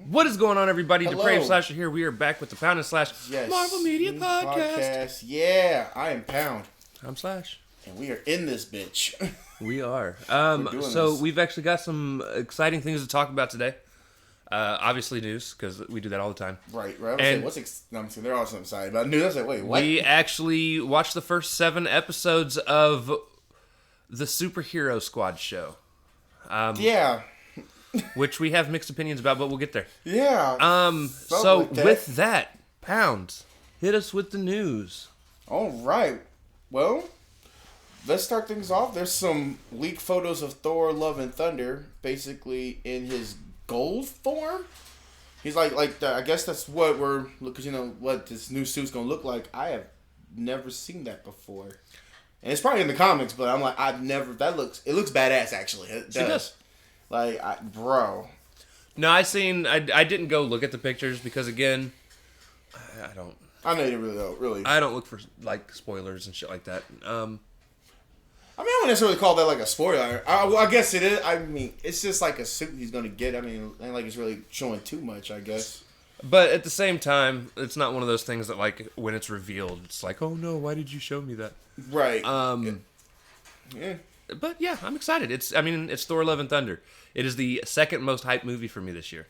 What is going on, everybody? Hello. Depraved Slasher here. We are back with the Pound and Slash Marvel Media Podcast. Yeah, I am Pound. I'm Slash. And we are in this bitch. We are. So we've actually got some exciting things to talk about today. Obviously news, because we do that all the time. Right. And they're also excited about news. I was like, wait, what? We actually watched the first 7 episodes of the Superhero Squad show. Yeah. Which we have mixed opinions about, but we'll get there. Yeah. With that, Pound, hit us with the news. All right. Well, let's start things off. There's some leaked photos of Thor, Love and Thunder, basically in his gold form. He's I guess that's what because what this new suit's gonna look like. I have never seen that before, and it's probably in the comics, but I'm like, it looks badass actually. It does. Bro. No, I didn't go look at the pictures because, again, I don't. I know you really. I don't look for, spoilers and shit like that. I mean, I wouldn't necessarily call that, a spoiler. I guess it is. I mean, it's just like a suit he's going to get. I mean, ain't like it's really showing too much, I guess. But at the same time, it's not one of those things that, when it's revealed, it's like, oh, no, why did you show me that? Right. Yeah. But, yeah, I'm excited. It's Thor, Love and Thunder. It is the second most hyped movie for me this year.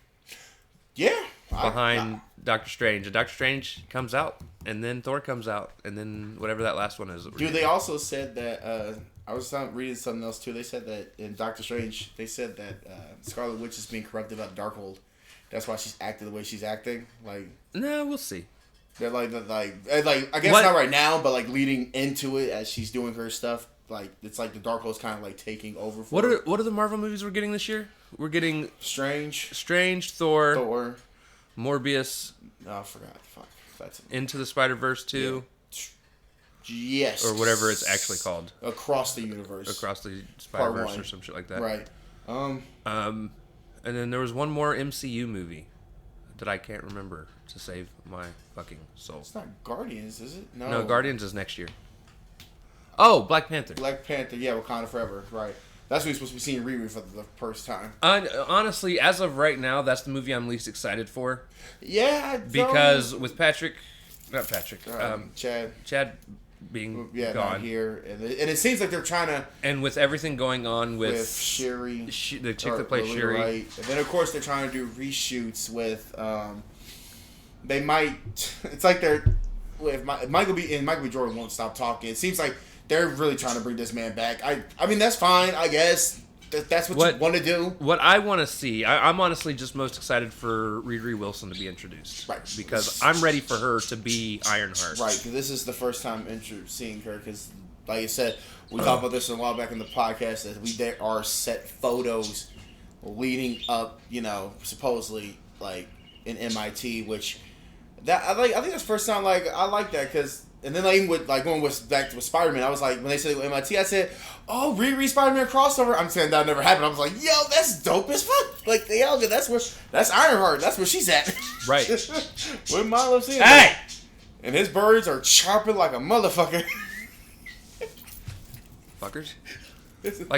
Yeah. Behind Doctor Strange. And Doctor Strange comes out, and then Thor comes out, and then whatever that last one is. Dude, they also said that, I was reading something else too. They said that in Doctor Strange, Scarlet Witch is being corrupted by Darkhold. That's why she's acting the way she's acting. No, we'll see. That I guess not right now, but leading into it as she's doing her stuff. It's the Darkhold's kind of taking over. What are the Marvel movies we're getting this year? We're getting Strange, Thor, Morbius. Oh, I forgot. Fuck. That's Into the Spider-Verse 2. Yeah. Yes. Or whatever it's actually called. Across the Universe. Across the Spider-Verse or some shit like that. Right. And then there was one more MCU movie that I can't remember to save my fucking soul. It's not Guardians, is it? No, Guardians is next year. Oh, Black Panther. Black Panther, yeah, Wakanda Forever, right. That's what we're supposed to be seeing Riri for the first time. Honestly, as of right now, that's the movie I'm least excited for. Yeah, because with Chad being gone not here, and it seems like they're trying to, and with everything going on with Shuri, the chick that plays Shuri, right, and then of course they're trying to do reshoots with, they might, it's like they're, if Michael B. Jordan won't stop talking. It seems like they're really trying to bring this man back. I mean, that's fine, I guess. That's what you want to do. What I want to see, I'm honestly just most excited for Riri Wilson to be introduced. Right. Because I'm ready for her to be Ironheart. Right, because this is the first time seeing her, because, like I said, we talked about this a while back in the podcast, that there are set photos leading up, supposedly, in MIT, which, I think that's the first time, I like that, because... And then even with going back to Spider-Man, I was like, when they said MIT, I said, "Oh, Riri Spider-Man crossover." I'm saying that never happened. I was like, "Yo, that's dope as fuck!" That's Ironheart. That's where she's at. Right. Wouldn't mind seeing hey! And his birds are chirping like a motherfucker. Fuckers.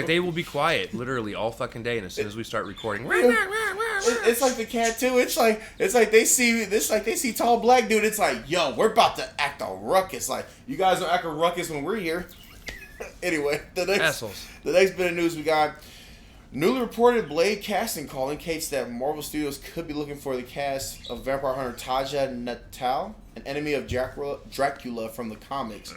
They will be quiet literally all fucking day, and as soon as we start recording, it's like the cat too. It's like they see tall black dude. It's like, yo, we're about to act a ruckus. You guys don't act a ruckus when we're here. Anyway, the next bit of news we got. Newly reported Blade casting call indicates that Marvel Studios could be looking for the cast of vampire hunter Taja Natal, an enemy of Dracula from the comics.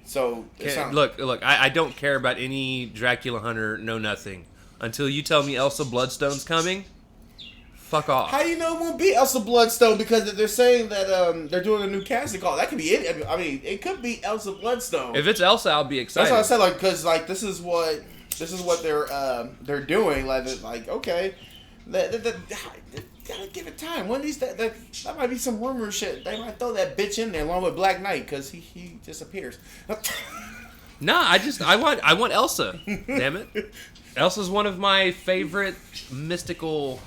So look, I don't care about any Dracula hunter, no nothing. Until you tell me Elsa Bloodstone's coming, fuck off. How do you know it won't be Elsa Bloodstone? Because they're saying that they're doing a new casting call. That could be it. I mean, it could be Elsa Bloodstone. If it's Elsa, I'll be excited. That's what I said. Because this is what they're doing. Okay, gotta give it time. One of these that might be some rumor shit. They might throw that bitch in there along with Black Knight because he disappears. Nah, I want Elsa. Damn it, Elsa's one of my favorite mystical,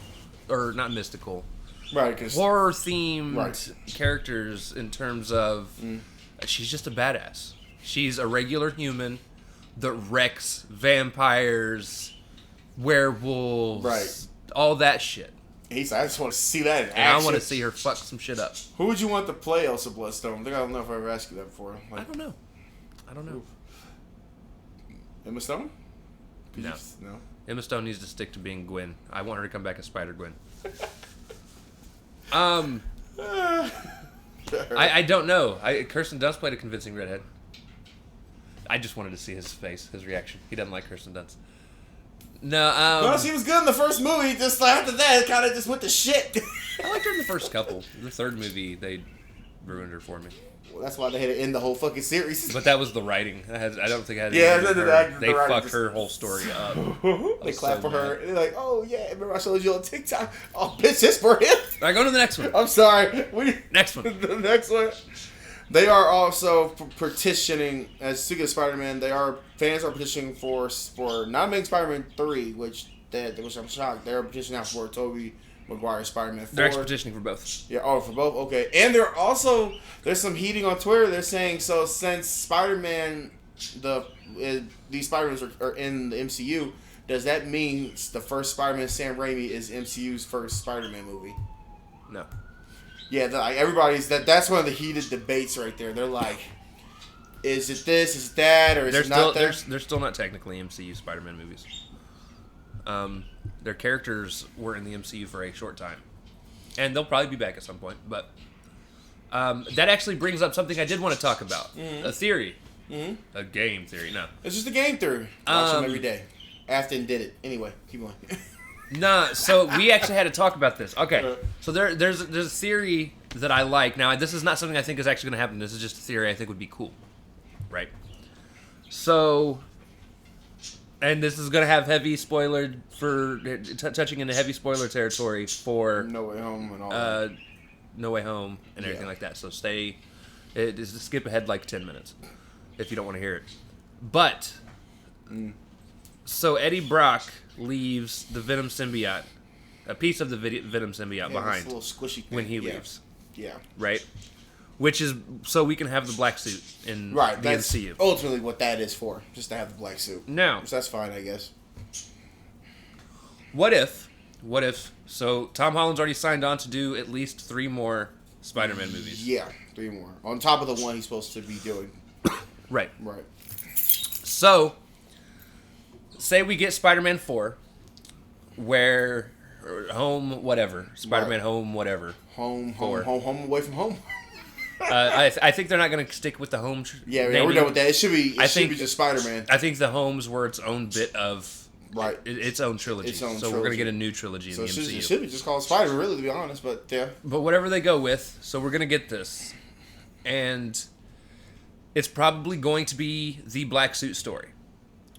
or not mystical, right? Horror themed characters in terms of she's just a badass. She's a regular human that wrecks vampires, werewolves, all that shit. He's like, I just want to see that in action. And I want to see her fuck some shit up. Who would you want to play Elsa Bloodstone? I think I don't know if I ever asked you that before. I don't know. Emma Stone? No. No. Emma Stone needs to stick to being Gwen. I want her to come back as Spider-Gwen. I don't know. Kirsten Dunst played a convincing redhead. I just wanted to see his face, his reaction. He doesn't like Kirsten Dunst. No, well, she was good in the first movie. Just after that, it kind of just went to shit. I liked her in the first couple. The third movie, they ruined her for me. Well, that's why they had to end the whole fucking series. But that was the writing. I don't think it had anything to do with her. They fucked her whole story up. They clap for her. They're like, oh, yeah, remember I showed you on TikTok? Oh, bitch, it's for him. All right, go to the next one. I'm sorry. Next one. The next one. They are also petitioning, as speaking of Spider-Man, fans are petitioning for not making Spider-Man 3, which I'm shocked. They're petitioning now for Tobey Maguire's Spider-Man 4. They're actually petitioning for both. Yeah, for both? Okay. And there's some heating on Twitter. They're saying, so since Spider-Man, these Spider-Mans are in the MCU, does that mean the first Spider-Man, Sam Raimi, is MCU's first Spider-Man movie? No. Yeah, everybody's that's one of the heated debates right there. They're like, is it this, is it that, or is it not that? They're still not technically MCU Spider-Man movies. Their characters were in the MCU for a short time, and they'll probably be back at some point. But that actually brings up something I did want to talk about: a theory, a game theory. No, it's just a game theory. Watch them every day. Afton did it anyway. Keep going. Nah, so we actually had to talk about this. Okay, so there's a theory that I like. Now, this is not something I think is actually going to happen. This is just a theory I think would be cool, right? So, and this is going to have heavy spoiler for touching into heavy spoiler territory for No Way Home and all that. No Way Home and everything like that. So skip ahead like 10 minutes if you don't want to hear it. But so Eddie Brock leaves the Venom symbiote, a piece of the Venom symbiote behind this little squishy thing. when he leaves. Yeah. Right? Which is so we can have the black suit in the MCU. Ultimately what that is for, just to have the black suit. Now, so that's fine, I guess. What if, so Tom Holland's already signed on to do at least 3 more Spider-Man movies. Yeah, 3 more. On top of the one he's supposed to be doing. Right. Right. So, say we get Spider-Man 4, where home, whatever. Spider-Man home, whatever. Home away from home. I think they're not going to stick with the home. We're done with that. It should be just Spider-Man. I think the homes were its own bit of its own trilogy. We're going to get a new trilogy in the MCU. It should be just called Spider-Man, really, to be honest. But yeah. But whatever they go with, so we're going to get this, and it's probably going to be the black suit story,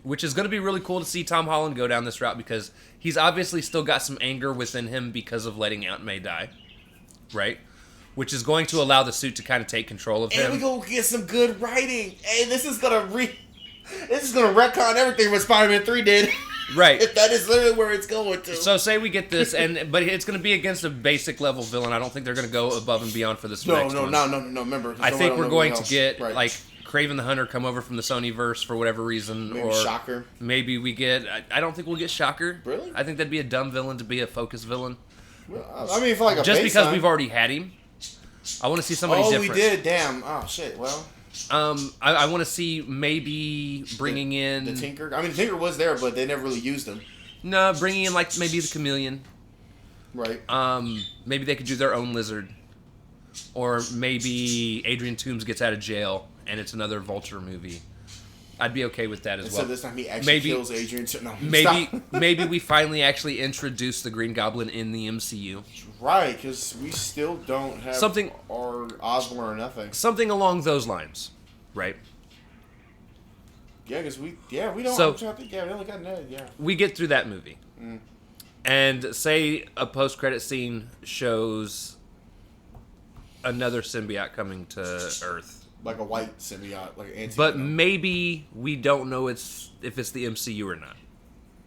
which is going to be really cool to see Tom Holland go down this route because he's obviously still got some anger within him because of letting Aunt May die, right? Which is going to allow the suit to kind of take control of him. And we go get some good writing. Hey, this is gonna retcon everything what Spider-Man 3 did. Right. If that is literally where it's going to. So say we get this, but it's going to be against a basic level villain. I don't think they're going to go above and beyond for this next one. No. Remember, I think we're going to get like Kraven the Hunter come over from the Sonyverse for whatever reason, maybe Shocker. Maybe we get. I don't think we'll get Shocker. Really? I think that'd be a dumb villain to be a focus villain. Well, I mean, for like a just because baseline. we've already had him. I want to see somebody different. Oh, we did. Damn. Oh shit. Well. I want to see maybe bringing in the Tinker. I mean, the Tinker was there, but they never really used him. No, bringing in like maybe the Chameleon. Right. Maybe they could do their own Lizard, or maybe Adrian Toomes gets out of jail and it's another Vulture movie. I'd be okay with that as well. So this time he actually kills Adrian. Maybe we finally actually introduce the Green Goblin in the MCU. Right, because we still don't have something or Osborn or nothing. Something along those lines, right? Yeah, because we don't. So, I'm trying to think. Yeah, we only got Ned. Yeah. We get through that movie, and say a post-credit scene shows another symbiote coming to Earth. Like a white symbiote, like an anti. But maybe we don't know if it's the MCU or not.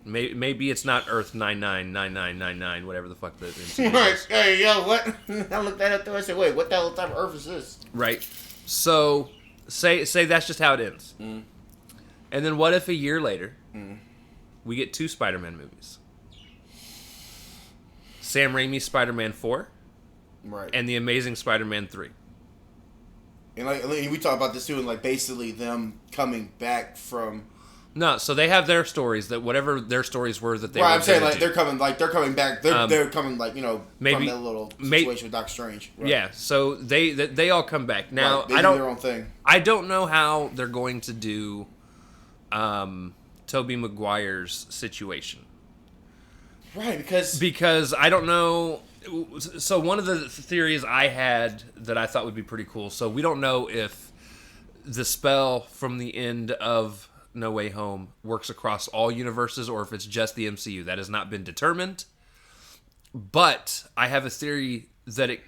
Maybe it's not Earth 999999, whatever the fuck the MCU is. Hey, yo, what? I looked that up there. I said, wait, what the hell type of Earth is this? Right. So, say that's just how it ends. And then what if a year later we get 2 Spider-Man movies? Sam Raimi's Spider-Man 4, Right. and The Amazing Spider-Man 3. And like we talked about this too, and like basically them coming back from. No, so they have their stories that whatever their stories were that they. Right, were I'm saying gonna like do. they're coming back. They're coming like maybe, from that little situation with Doctor Strange. Right. Yeah, so they all come back now. Right, they I do don't. their own thing. I don't know how they're going to do, Tobey Maguire's situation. Right, because I don't know. So one of the theories I had that I thought would be pretty cool. So we don't know if the spell from the end of No Way Home works across all universes or if it's just the MCU. That has not been determined. But I have a theory that it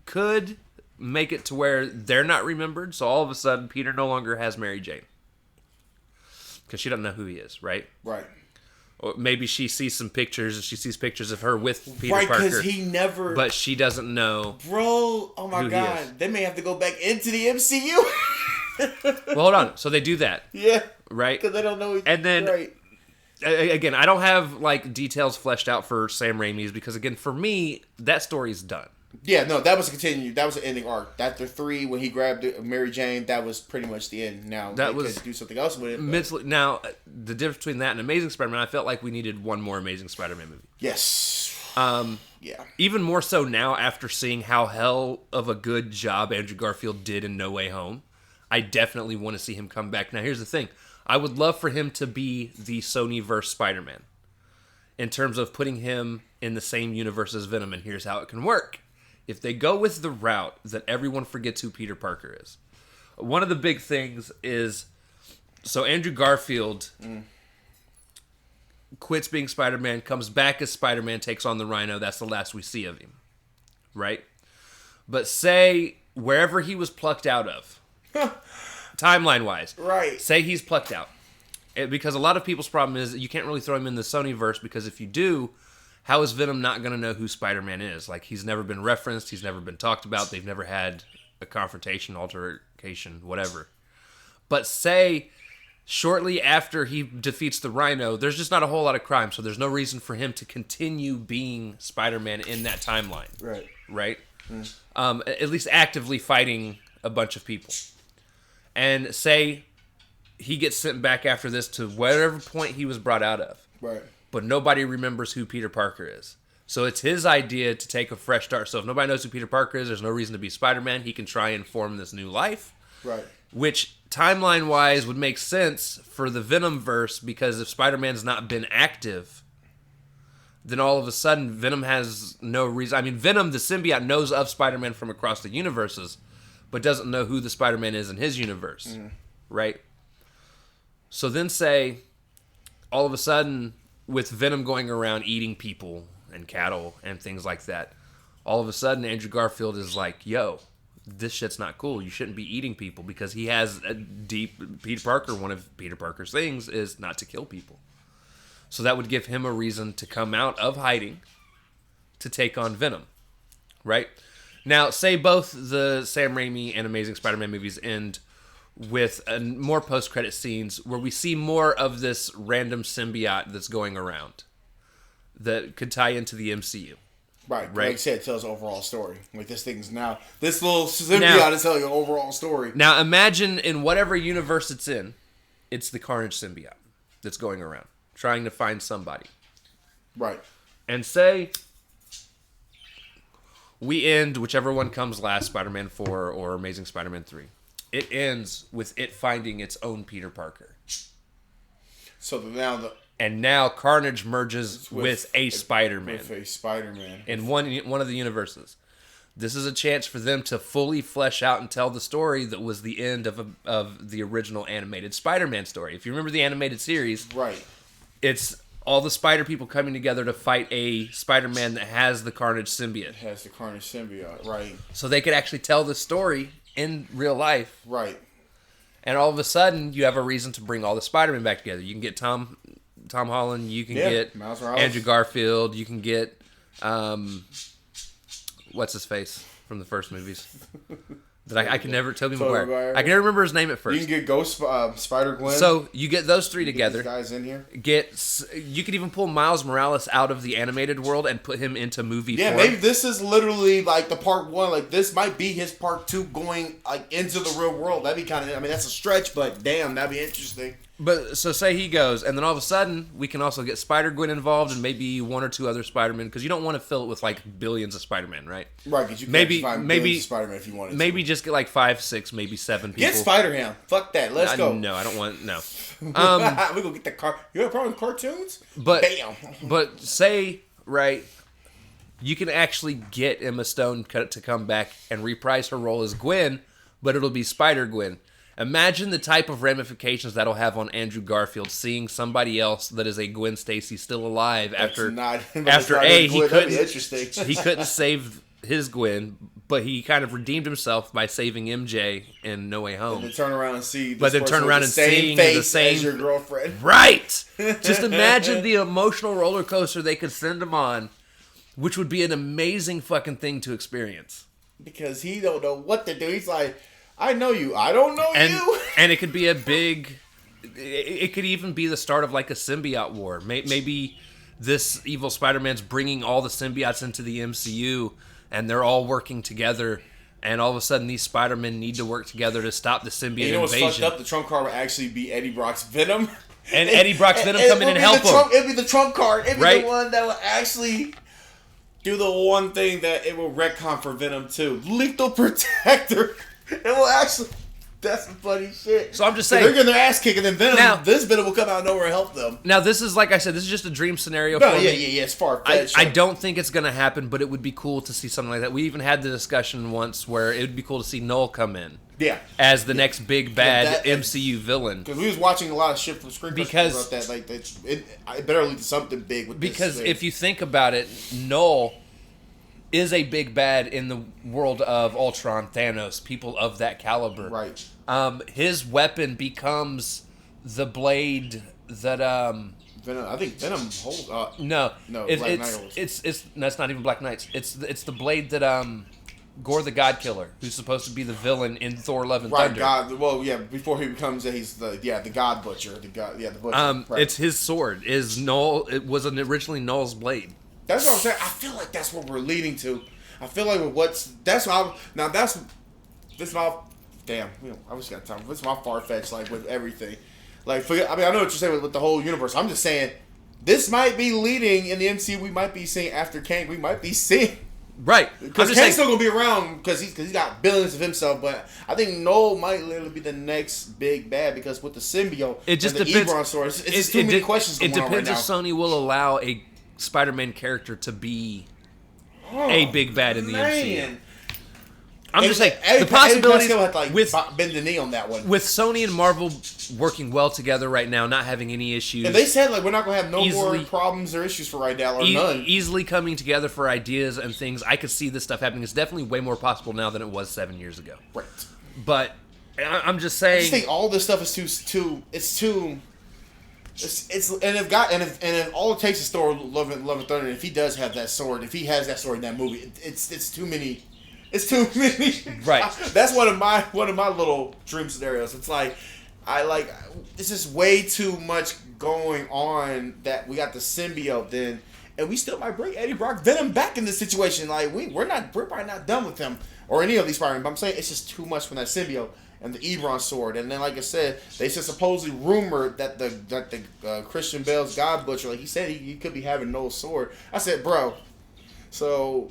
could make it to where they're not remembered. So all of a sudden, Peter no longer has Mary Jane. Because she doesn't know who he is, right? Right. Or maybe she sees some pictures and she sees pictures of her with Peter Right, Parker. because he never. But she doesn't know. Bro, oh my who he God. is. They may have to go back into the MCU. Well, hold on. So they do that, Yeah. right? Because they don't know. And then, Right. again, I don't have like details fleshed out for Sam Raimi's because, again, for me, that story's done. Yeah, no, that was a continue. That was an ending arc. After 3, when he grabbed Mary Jane, that was pretty much the end. Now That they was could do something else with it. But Mentally, now, the difference between that and Amazing Spider-Man, I felt like we needed one more Amazing Spider-Man movie. yes. Yeah. Even more so now after seeing how hell of a good job Andrew Garfield did in No Way Home. I definitely want to see him come back. Now, here's the thing. I would love for him to be the Sony-verse Spider-Man in terms of putting him in the same universe as Venom, and here's how it can work. If they go with the route that everyone forgets who Peter Parker is, one of the big things is, so Andrew Garfield quits being Spider-Man, comes back as Spider-Man, takes on the Rhino. That's the last we see of him, right? But say wherever he was plucked out of, timeline-wise, Right. say he's plucked out. Because a lot of people's problem is that you can't really throw him in the Sonyverse, because if you do, how is Venom not going to know who Spider-Man is? Like, he's never been referenced, he's never been talked about, they've never had a confrontation, altercation, whatever. But say, shortly after he defeats the Rhino, there's just not a whole lot of crime, so there's no reason for him to continue being Spider-Man in that timeline. Right. Right? At least actively fighting a bunch of people. And say he gets sent back after this to whatever point he was brought out of. Right. But nobody remembers who Peter Parker is. So it's his idea to take a fresh start. So if nobody knows who Peter Parker is, there's no reason to be Spider-Man. He can try and form this new life. Right. Which, timeline-wise, would make sense for the Venom-verse, because if Spider-Man's not been active, then all of a sudden Venom has no reason. I mean, Venom, the symbiote, knows of Spider-Man from across the universes, but doesn't know who the Spider-Man is in his universe. Right? So then say, all of a sudden, with Venom going around eating people and cattle and things like that, all of a sudden Andrew Garfield is like, yo, this shit's not cool. You shouldn't be eating people, because he has a deep... Peter Parker, one of Peter Parker's things is not to kill people. So that would give him a reason to come out of hiding to take on Venom. Right? Now, say both the Sam Raimi and Amazing Spider-Man movies end with more post-credit scenes where we see more of this random symbiote that's going around that could tie into the MCU. Right. Right. Like I said, it tells an overall story. Like, this thing's now... This little symbiote is telling you an overall story. Now, imagine in whatever universe it's in, it's the Carnage symbiote that's going around, trying to find somebody. Right. And say we end, whichever one comes last, Spider-Man 4 or Amazing Spider-Man 3. It ends with it finding its own Peter Parker. So now And now Carnage merges with a Spider-Man. With a Spider-Man. In one of the universes. This is a chance for them to fully flesh out and tell the story that was the end of the original animated Spider-Man story. If you remember the animated series, Right. it's all the Spider people coming together to fight a Spider-Man that has the Carnage symbiote. It has the Carnage symbiote. Right. So they could actually tell the story in real life. Right. And all of a sudden, you have a reason to bring all the Spider-Man back together. You can get Tom Holland. You can get Miles Morales. Andrew Garfield. You can get what's his face from the first movies, that I can never Tobey Tobey Maguire. Maguire. I can never remember his name at You first. can get Ghost Spider-Gwen. So you get those three Get together. these guys in here. You could even pull Miles Morales out of the animated world and put him into movie Yeah, form. maybe this is literally like the part 1. Like this might be his part 2 going like into the real world. That'd be kind of. I mean, that's a stretch, but damn, that'd be interesting. But so say he goes, and then all of a sudden we can also get Spider-Gwen involved and maybe one or two other Spider-Men, because you don't want to fill it with like billions of Spider-Men, right? Right, because you can't Maybe- find maybe- billions of Spider-Man if you wanted Maybe just get like 5, 6, maybe 7 people. Get Spider-Ham. Fuck that. Let's go. No, I don't want no. We gonna get the car. You have a problem with cartoons? But Bam. but say right, you can actually get Emma Stone to come back and reprise her role as Gwen, but it'll be Spider-Gwen. Imagine the type of ramifications that'll have on Andrew Garfield seeing somebody else that is a Gwen Stacy still alive after he couldn't save his Gwen, but he kind of redeemed himself by saving MJ in No Way Home. And then turn around and see. But then turn around and seeing the face same as your girlfriend. Right. Just imagine the emotional roller coaster they could send him on, which would be an amazing fucking thing to experience. Because he don't know what to do. He's like, I know you. I don't know you. And it could be a big. It could even be the start of like a symbiote war. Maybe this evil Spider-Man's bringing all the symbiotes into the MCU, and they're all working together. And all of a sudden, these Spider-Men need to work together to stop the symbiote You know what's invasion. fucked up? The trump card would actually be Eddie Brock's Venom. And Eddie Brock's Venom come in and help him. It'd be the trump card. It'd be Right? the one that will actually do the one thing that it will retcon for Venom 2. Lethal Protector. It will actually... That's some funny shit. So I'm just So saying. they're getting their ass kicked, and then Venom, Now- this Venom will come out of nowhere and help them. Now, this is, like I said, this is just a dream scenario No, for yeah, me. it's far-fetched. I don't think it's going to happen, but it would be cool to see something like that. We even had the discussion once where it would be cool to see Null come in Yeah. as the next big bad that- MCU villain. Because we was watching a lot of shit from Screen Because- about that. Like, it better lead to something big with Because this. if you think about it, Null is a big bad in the world of Ultron, Thanos, people of that caliber. Right. His weapon becomes the blade that Venom, I think Venom holds... no, No, it's Black it's, Knight holds. it's no, it's not even Black Knights. It's the blade that Gore the God Killer, who's supposed to be the villain in Thor: Love and Right, Thunder. God. Well, yeah. Before he becomes, he's the God Butcher. The Butcher. Right. It's his sword. Is Null? It was originally Null's blade. That's what I'm saying. I feel like that's what we're leading to. I feel like damn. I just got time. This is my far fetched. Like with everything. Like forget. I mean, I know what you're saying with the whole universe. I'm just saying this might be leading in the MCU. We might be seeing after Kang. We might be seeing. Right. Because Kang's still gonna be around because he's got billions of himself, but I think Noel might literally be the next big bad because with the symbiote, It just and the depends. E1 story, it's just too many questions going It on right depends now. if Sony will allow a Spider-Man character to be a big bad in the MCU. I'm just saying the possibilities with bend the knee on that one. with Sony and Marvel working well together right now, not having any issues. And they said like we're not gonna have no Easily- more problems or issues for right now or none. Easily coming together for ideas and things. I could see this stuff happening. It's definitely way more possible now than it was 7 years ago. Right. But I'm just I saying. just think all this stuff is too. It's if all it takes is Thor: Love and Thunder. And if he does have that sword, if he has that sword in that movie, it's too many. It's too many. Right. That's one of my little dream scenarios. It's like it's just way too much going on that we got the symbiote then, and we still might bring Eddie Brock Venom back in this situation. Like we're probably not done with him or any of these Spider-Man. But I'm saying it's just too much from that symbiote and the E1 sword. And then like I said, they said supposedly rumored that the Christian Bale's God Butcher, like he said he could be having no sword. I said, bro, so.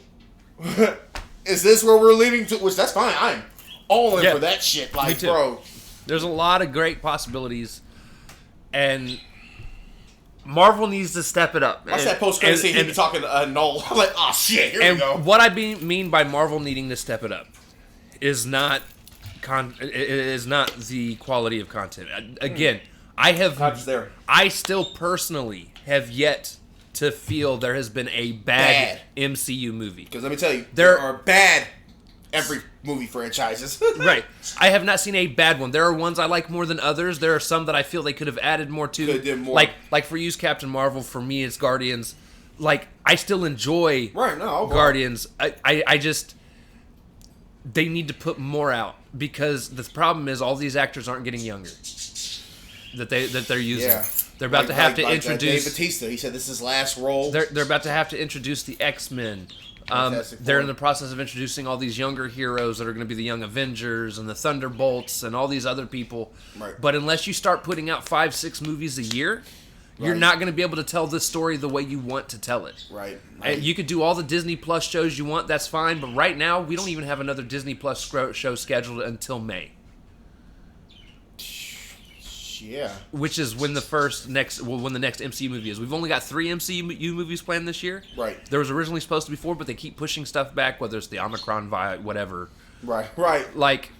Is this where we're leading to? Which that's fine. I'm all in for that shit. Me Like, too. bro. There's a lot of great possibilities, and Marvel needs to step it up. Watch that post-credit scene. He be talking to Noel. I'm like, oh shit, here we go. What I mean by Marvel needing to step it up is not the quality of content. Again, Content there. I still personally have yet to feel there has been a bad MCU movie. Because let me tell you, There are bad every movie franchises. Right. I have not seen a bad one. There are ones I like more than others. There are some that I feel they could have added more to. Could did more. Like for you, Captain Marvel. For me, it's Guardians. Like, I still enjoy Right, no, Guardians. I just... they need to put more out, because the problem is all these actors aren't getting younger that they're using. Yeah. They're about to have to Dave introduce Bautista. He said this is his last role. They're about to have to introduce the X-Men. They're in the process of introducing all these younger heroes that are going to be the Young Avengers and the Thunderbolts and all these other people. Right. But unless you start putting out 5-6 movies a year, you're not going to be able to tell this story the way you want to tell it. Right. And you could do all the Disney Plus shows you want, that's fine. But right now, we don't even have another Disney Plus show scheduled until May. Yeah. Which is when the next MCU movie is. We've only got 3 MCU movies planned this year. Right. There was originally supposed to be 4, but they keep pushing stuff back, whether it's the Omicron virus, whatever. Right. Like,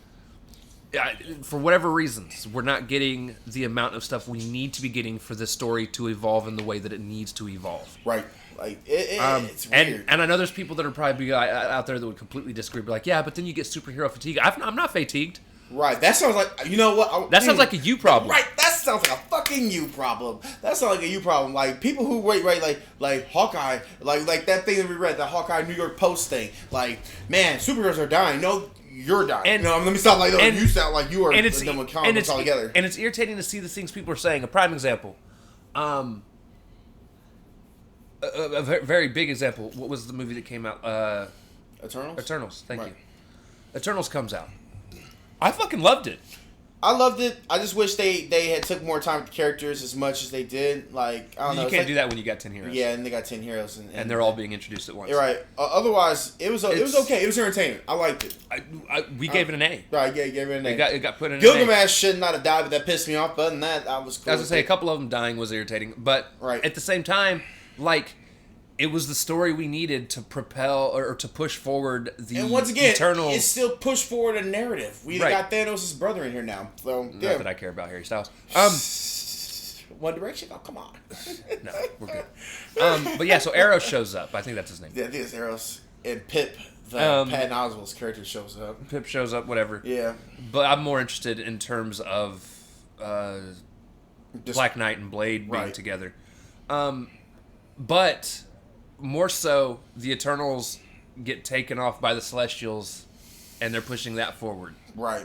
for whatever reasons, we're not getting the amount of stuff we need to be getting for this story to evolve in the way that it needs to evolve. Right. Like, it's weird. And I know there's people that are probably out there that would completely disagree. Be like, yeah, but then you get superhero fatigue. I'm not fatigued. Right. That sounds like, you know what? That sounds like a you problem. Right. That sounds like a fucking you problem. That sounds like a you problem. Like, people who wait, like Hawkeye, like that thing that we read, the Hawkeye New York Post thing. Like, man, superheroes are dying. No, you're dying. And, let me stop like, you sound like you are done with comics altogether. And it's irritating to see the things people are saying. A prime example. A very big example. What was the movie that came out? Eternals. Thank you. Eternals comes out. I fucking loved it. I loved it. I just wish they had took more time with the characters as much as they did. Like, I don't know. You can't do that when you got 10 heroes. Yeah, and they got 10 heroes. And they're all being introduced at once. You're right. Otherwise, it was okay. It was entertaining. I liked it. We gave it an A. Right, yeah, gave it an A. It got put in Gilgamesh an A. should not have died, but that pissed me off. But other than that, I was cool. I was going to say, a couple of them dying was irritating. But at the same time, like, it was the story we needed to propel or to push forward the and once again, eternal. It still pushed forward a narrative. We got Thanos' brother in here now. So, Not that I care about Harry Styles. One Direction? Oh, come on. No, we're good. But yeah, so Arrow shows up. I think that's his name. Yeah, it is Arrows. And Pip, Patton Oswalt's character, shows up. Pip shows up, whatever. Yeah. But I'm more interested in terms of Black Knight and Blade being together. But more so, the Eternals get taken off by the Celestials, and they're pushing that forward. Right.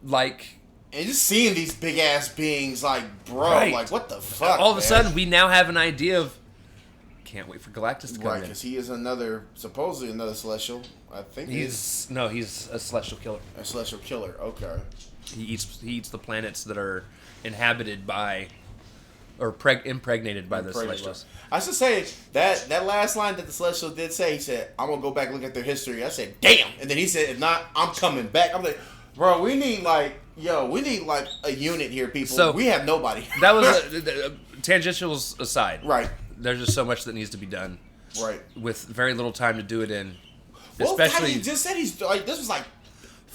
Like, and just seeing these big ass beings, like, bro, like, what the fuck? All of a sudden, we now have an idea of. Can't wait for Galactus to come in. Because he is supposedly another Celestial. I think he's a Celestial killer. A Celestial killer. Okay. He eats the planets that are inhabited by. Or impregnated by the Celestials. I should say that last line that the Celestial did say, he said, I'm going to go back and look at their history. I said, damn. And then he said, if not, I'm coming back. I'm like, bro, we need a unit here, people. So, we have nobody. That was tangentials aside. Right. There's just so much that needs to be done. Right. With very little time to do it in. Well, especially. He just said this was like.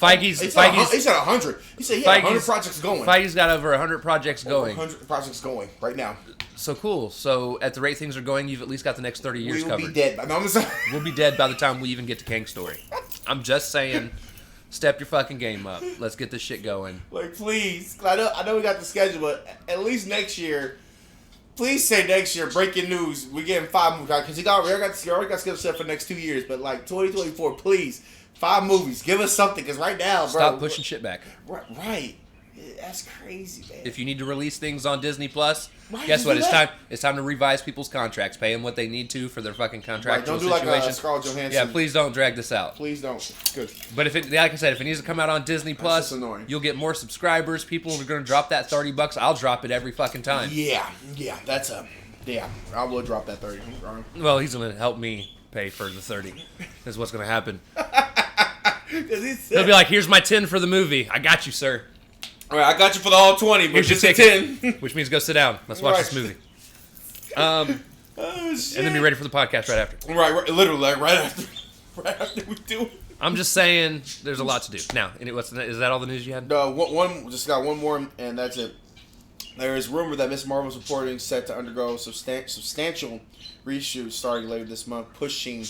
He said 100. He said he had 100 projects going. Feige's got over 100 projects going. 100 projects going right now. So cool. So at the rate things are going, you've at least got the next 30 years covered. We'll be dead. We'll be dead by the time we even get to Kang's story. I'm just saying, step your fucking game up. Let's get this shit going. Like, please. I know we got the schedule, but at least next year. Please say next year, breaking news, we're getting 5 movies. Because we already got scheduled set for the next 2 years. But like 2024, please. 5 movies. Give us something, because right now, bro. Stop pushing shit back. Right. That's crazy, man. If you need to release things on Disney Plus, guess what? It's time to revise people's contracts. Pay them what they need to for their fucking contractual situation. Don't do like Scarlett Johansson. Yeah, please don't drag this out. Please don't. Good. But like I said, if it needs to come out on Disney Plus, you'll get more subscribers. People are going to drop that $30. I'll drop it every fucking time. Yeah. I will drop that 30. Well, he's going to help me pay for the 30. That's what's going to happen. He'll be like, here's my 10 for the movie. I got you, sir. All right, I got you for the all 20, but here's just a 10. Which means go sit down. Let's watch this movie. Oh, shit. And then be ready for the podcast right after. Right, literally, like, right after we do it. I'm just saying, there's a lot to do. Now, is that all the news you had? No, just got one more, and that's it. There is rumor that Ms. Marvel's reporting set to undergo substantial reshoots starting later this month, pushing.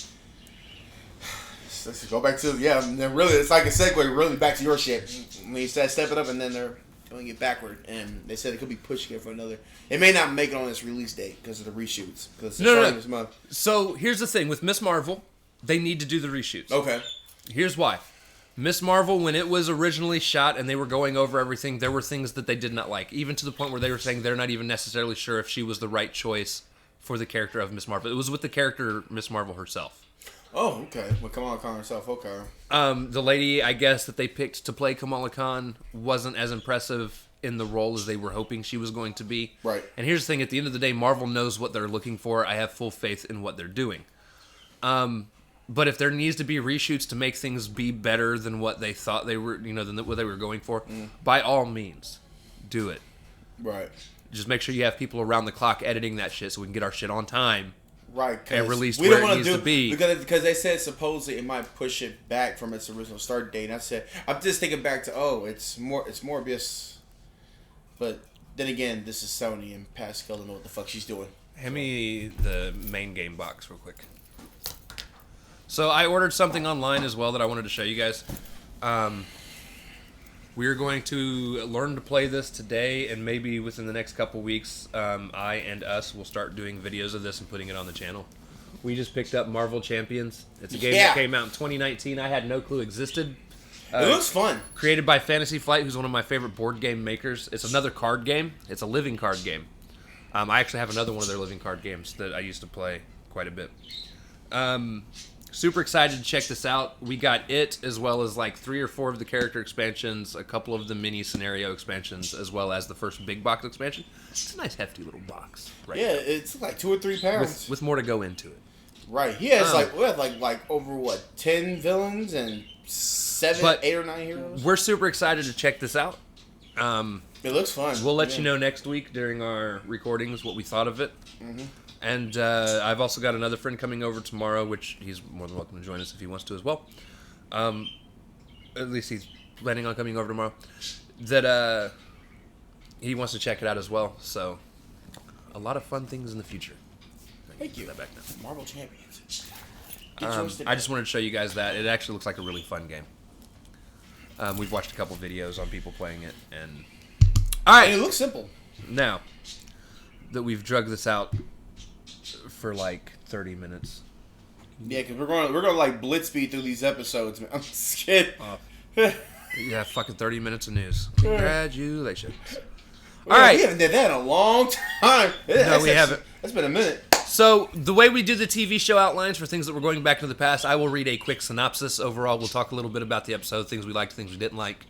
Let's go back to then really it's like a segue really back to your shit. When you said step it up, and then they're doing it backward, and they said it could be pushing it for another. It may not make it on its release date because of the reshoots. Because no. This month. So here's the thing with Ms. Marvel, they need to do the reshoots. Okay. Here's why. Miss Marvel, when it was originally shot and they were going over everything, there were things that they did not like, even to the point where they were saying they're not even necessarily sure if she was the right choice for the character of Miss Marvel. It was with the character Miss Marvel herself. Oh, okay. Well, Kamala Khan herself, okay. The lady, I guess, that they picked to play Kamala Khan wasn't as impressive in the role as they were hoping she was going to be. Right. And here's the thing, at the end of the day, Marvel knows what they're looking for. I have full faith in what they're doing. But if there needs to be reshoots to make things be better than what they thought they were, than what they were going for, by all means, do it. Right. Just make sure you have people around the clock editing that shit so we can get our shit on time. Right. And released we where don't it needs to be. Because they said supposedly it might push it back from its original start date. And I said, I'm just thinking back to, it's Morbius. But then again, this is Sony and Pascal don't know what the fuck she's doing. Hand me the main game box real quick. So I ordered something online as well that I wanted to show you guys. We are going to learn to play this today, and maybe within the next couple weeks, I and us will start doing videos of this and putting it on the channel. We just picked up Marvel Champions. It's a game that came out in 2019. I had no clue existed. It looks fun. Created by Fantasy Flight, who's one of my favorite board game makers. It's another card game. It's a living card game. I actually have another one of their living card games that I used to play quite a bit. Super excited to check this out. We got it, as well as like 3 or 4 of the character expansions, a couple of the mini scenario expansions, as well as the first big box expansion. It's a nice hefty little box. Right yeah, now. it's like 2 or 3 pounds. With more to go into it. Right. He has like over 10 villains and 8 or 9 heroes. We're super excited to check this out. It looks fun. We'll let you know next week during our recordings what we thought of it. Mm-hmm. And I've also got another friend coming over tomorrow, which he's more than welcome to join us if he wants to as well. At least he's planning on coming over tomorrow. That he wants to check it out as well. So a lot of fun things in the future. Thank you. That back now. Marvel Champions. I just wanted to show you guys that. It actually looks like a really fun game. We've watched a couple videos on people playing it, and all right, and it looks simple. Now that we've drugged this out for like 30 minutes. Yeah, because we're gonna like blitz speed through these episodes, man. I'm just kidding. Yeah, fucking 30 minutes of news. Congratulations. All right, we haven't done that in a long time. No, we haven't. That's been a minute. So the way we do the TV show outlines for things that we're going back into the past, I will read a quick synopsis. Overall, we'll talk a little bit about the episode, things we liked, things we didn't like,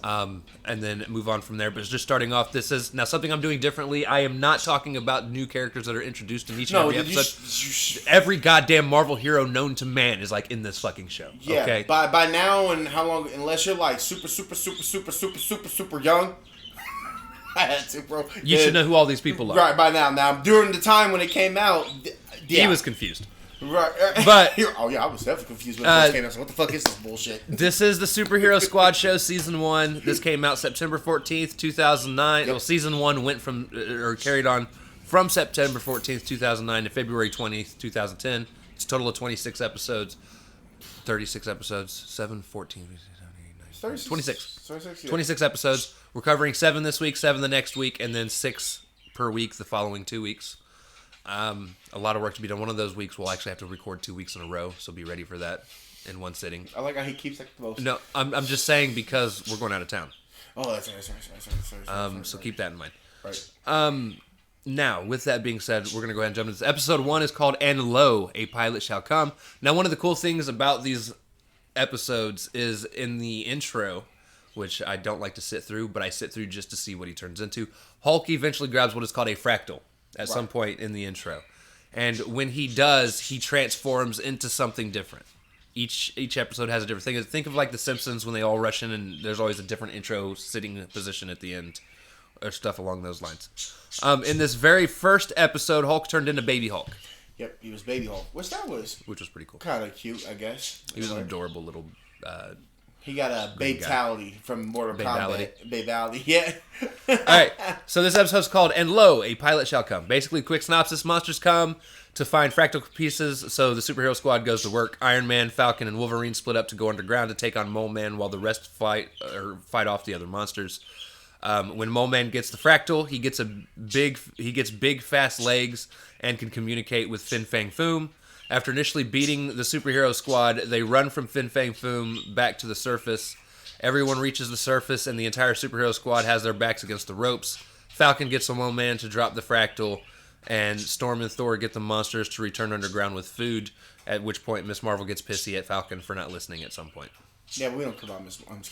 and then move on from there. But just starting off, this is now something I'm doing differently. I am not talking about new characters that are introduced in each and every episode. Every goddamn Marvel hero known to man is like in this fucking show. Yeah. Okay? By now and how long? Unless you're like super young. I had to, bro. You should know who all these people are. Right, by now. Now, during the time when it came out, he was confused. Right. But oh, yeah, I was definitely confused when it first came out. So what the fuck is this bullshit? This is the Superhero Squad Show, Season 1. This came out September 14th, 2009. Yep. Well, Season 1 went from, or carried on from September 14th, 2009 to February 20th, 2010. It's a total of 26 episodes. 36 episodes. 7, 14, 26. 26 episodes. We're covering 7 this week, 7 the next week, and then 6 per week the following 2 weeks. A lot of work to be done. One of those weeks we'll actually have to record 2 weeks in a row, so be ready for that in one sitting. I like how he keeps like the most. No, I'm just saying because we're going out of town. Oh, that's right. So keep that in mind. Right. Now, with that being said, we're going to go ahead and jump into this. Episode 1 is called And Lo, A Pilot Shall Come. Now, one of the cool things about these episodes is in the intro, which I don't like to sit through, but I sit through just to see what he turns into. Hulk eventually grabs what is called a fractal at some point in the intro. And when he does, he transforms into something different. Each episode has a different thing. Think of like The Simpsons when they all rush in and there's always a different intro sitting position at the end or stuff along those lines. In this very first episode, Hulk turned into Baby Hulk. Yep, he was Baby Hulk. Which was pretty cool. Kind of cute, I guess. He was an adorable little... he got a babality from Mortal Kombat. Babality, yeah. All right, so this episode's called And Lo, A Pilot Shall Come. Basically, quick synopsis, monsters come to find fractal pieces, so the superhero squad goes to work. Iron Man, Falcon, and Wolverine split up to go underground to take on Mole Man while the rest fight off the other monsters. When Mole Man gets the fractal, he gets big, fast legs and can communicate with Fin Fang Foom. After initially beating the superhero squad, they run from Fin Fang Foom back to the surface. Everyone reaches the surface, and the entire superhero squad has their backs against the ropes. Falcon gets a man to drop the fractal, and Storm and Thor get the monsters to return underground with food, at which point Miss Marvel gets pissy at Falcon for not listening at some point. Yeah, but we don't come out Miss Marvel.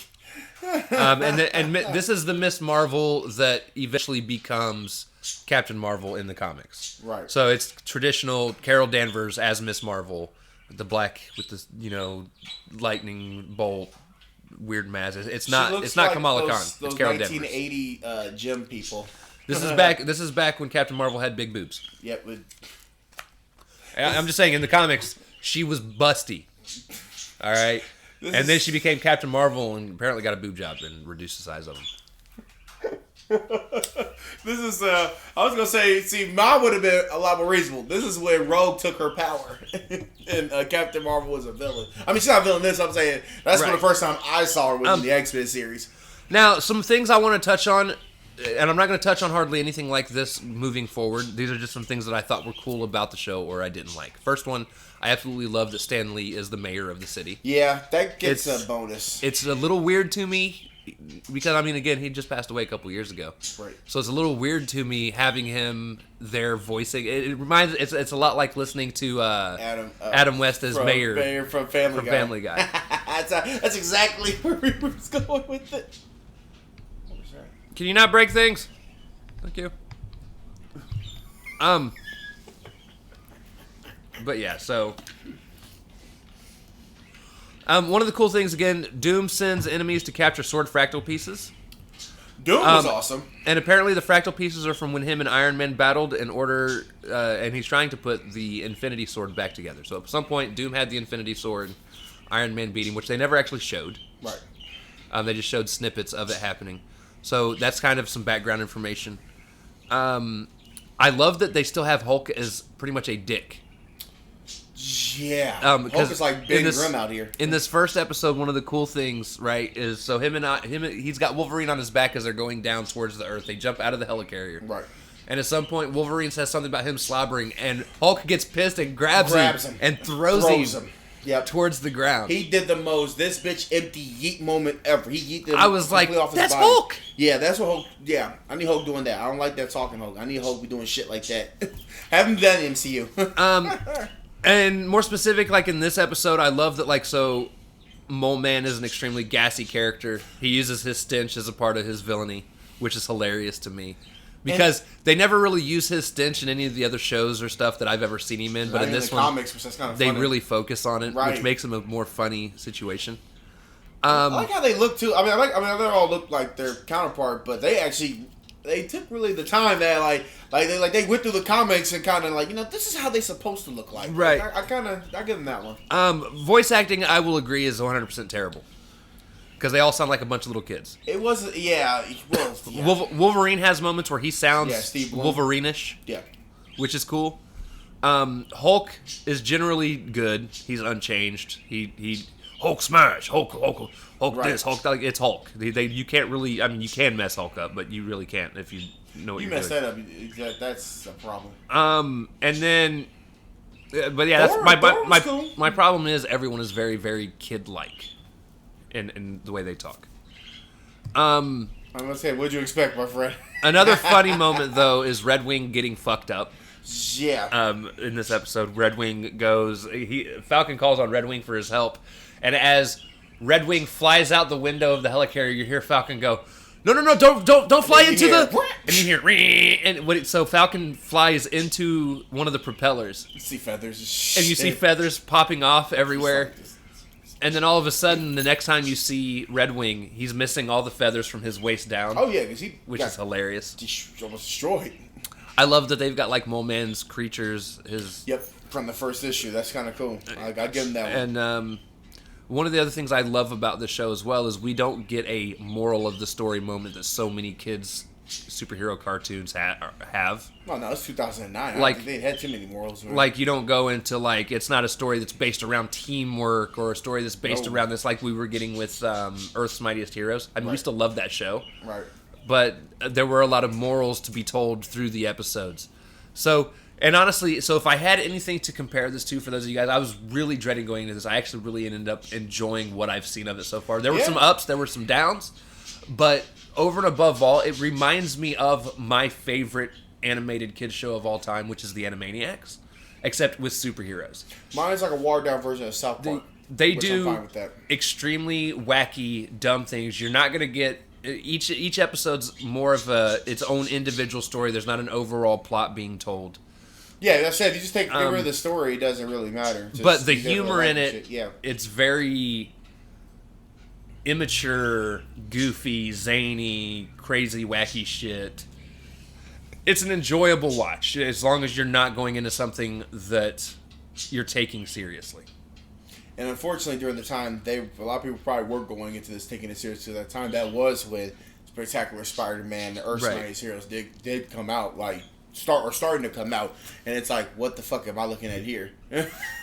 This is the Miss Marvel that eventually becomes Captain Marvel in the comics. Right. So it's traditional Carol Danvers as Miss Marvel, the black with the lightning bolt, weird mask. It's not like Kamala Khan. Those It's Carol 1980 gym people. This is back when Captain Marvel had big boobs. Yep. I'm just saying, in the comics, she was busty. All right. Then she became Captain Marvel and apparently got a boob job and reduced the size of them. This is, I was going to say, see, mine would have been a lot more reasonable. This is where Rogue took her power and Captain Marvel was a villain. I mean, she's not a villain this, I'm saying. That's for the first time I saw her within the X-Men series. Now, some things I want to touch on, and I'm not going to touch on hardly anything like this moving forward. These are just some things that I thought were cool about the show or I didn't like. First one, I absolutely love that Stan Lee is the mayor of the city. Yeah, that gets a bonus. It's a little weird to me because, I mean, again, he just passed away a couple years ago. Right. So it's a little weird to me having him there voicing. It reminds it's a lot like listening to Adam West as mayor from Family Guy. That's exactly where we were going with it. What was that? Can you not break things? Thank you. But yeah, so one of the cool things again, Doom sends enemies to capture sword fractal pieces. Doom was awesome, and apparently the fractal pieces are from when him and Iron Man battled in order, and he's trying to put the Infinity Sword back together. So at some point, Doom had the Infinity Sword, Iron Man beat him, which they never actually showed. Right. They just showed snippets of it happening. So that's kind of some background information. I love that they still have Hulk as pretty much a dick. Yeah, Hulk is like Big Grim out here. In this first episode, one of the cool things, right, is so he's got Wolverine on his back as they're going down towards the Earth. They jump out of the helicarrier, right, and at some point, Wolverine says something about him slobbering, and Hulk gets pissed and grabs him and throws him towards the ground. He did the most this bitch empty yeet moment ever. He yeeted him. I was like, off his that's body. Hulk. Yeah, that's what Hulk. Yeah, I need Hulk doing that. I don't like that talking Hulk. I need Hulk be doing shit like that. Have him done MCU. And more specific, like in this episode, I love that, like, so Mole Man is an extremely gassy character. He uses his stench as a part of his villainy, which is hilarious to me. Because they never really use his stench in any of the other shows or stuff that I've ever seen him in. But in this one, comics, which that's kind of they funny. really focus on it, right. which makes him a more funny situation. I like how they look, too. I mean, they all look like their counterpart, but they took really the time that they went through the comics and kind of this is how they supposed to look like. Right. I give them that one. Voice acting, I will agree, is 100% terrible because they all sound like a bunch of little kids. It wasn't. Yeah. Well, yeah. Wolverine has moments where he sounds Wolverine-ish. Yeah. Which is cool. Hulk is generally good. He's unchanged. He Hulk smash, Hulk right. This, Hulk that. It's Hulk. You can't really. I mean, you can mess Hulk up, but you really can't if you know what you're doing. You mess that up, that's a problem. And then, but yeah, my problem is everyone is very, very kid-like in the way they talk. I'm gonna say, what'd you expect, my friend? Another funny moment though is Red Wing getting fucked up. Yeah. In this episode, Red Wing Falcon calls on Red Wing for his help. And as Red Wing flies out the window of the helicarrier, you hear Falcon go, "No, don't fly into the." And you hear, and so Falcon flies into one of the propellers. You see feathers, and you see feathers popping off everywhere. And then all of a sudden, the next time you see Red Wing, he's missing all the feathers from his waist down. Oh yeah, which is hilarious. Almost destroyed. I love that they've got like Mole Man's creatures. From the first issue. That's kind of cool. I give him that one. And one of the other things I love about this show as well is we don't get a moral of the story moment that so many kids superhero cartoons have. Oh, no, it's 2009. Like, I don't think they had too many morals. Man. Like, you don't go into, like, it's not a story that's based around teamwork or a story that's based around this like we were getting with Earth's Mightiest Heroes. I mean, we still love that show. Right. But there were a lot of morals to be told through the episodes. So And honestly, so if I had anything to compare this to for those of you guys, I was really dreading going into this. I actually really ended up enjoying what I've seen of it so far. There were some ups, there were some downs, but over and above all, it reminds me of my favorite animated kids show of all time, which is the Animaniacs, except with superheroes. Mine's like a watered down version of South Park. They do extremely wacky, dumb things. You're not going to get... Each episode's more of its own individual story. There's not an overall plot being told. Yeah, that's it. If you just get rid of the story, it doesn't really matter. But the humor in it, it's very immature, goofy, zany, crazy, wacky shit. It's an enjoyable watch, as long as you're not going into something that you're taking seriously. And unfortunately, during the time, a lot of people probably were going into this taking it seriously. At that time, that was when Spectacular Spider-Man, the Earth's Mightiest Heroes did come out, starting to come out, and it's like, what the fuck am I looking at here?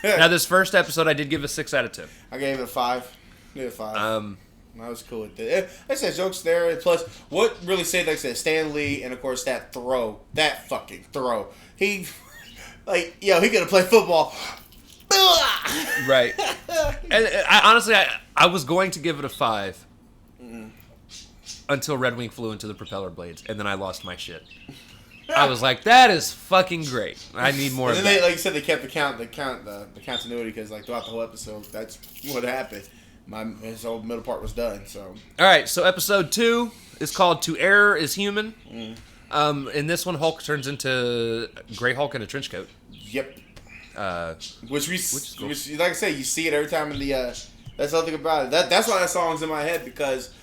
Now, this first episode, I did give a 6 out of 10. I gave it a 5. I was cool with it. Like I said, jokes there. Plus, what really saved, like I said, Stan Lee, and of course that fucking throw. He could have played football. Right. And I was going to give it a 5 until Red Wing flew into the propeller blades, and then I lost my shit. I was like, that is fucking great. I need more. And of then that. Like you said, they kept the continuity because like throughout the whole episode, that's what happened. His whole middle part was done. So all right, so episode 2 is called "To Err Is Human." In this one, Hulk turns into Grey Hulk in a trench coat. Yep. Which cool. Like I say, you see it every time in the. That's something about it. That's why that song's in my head because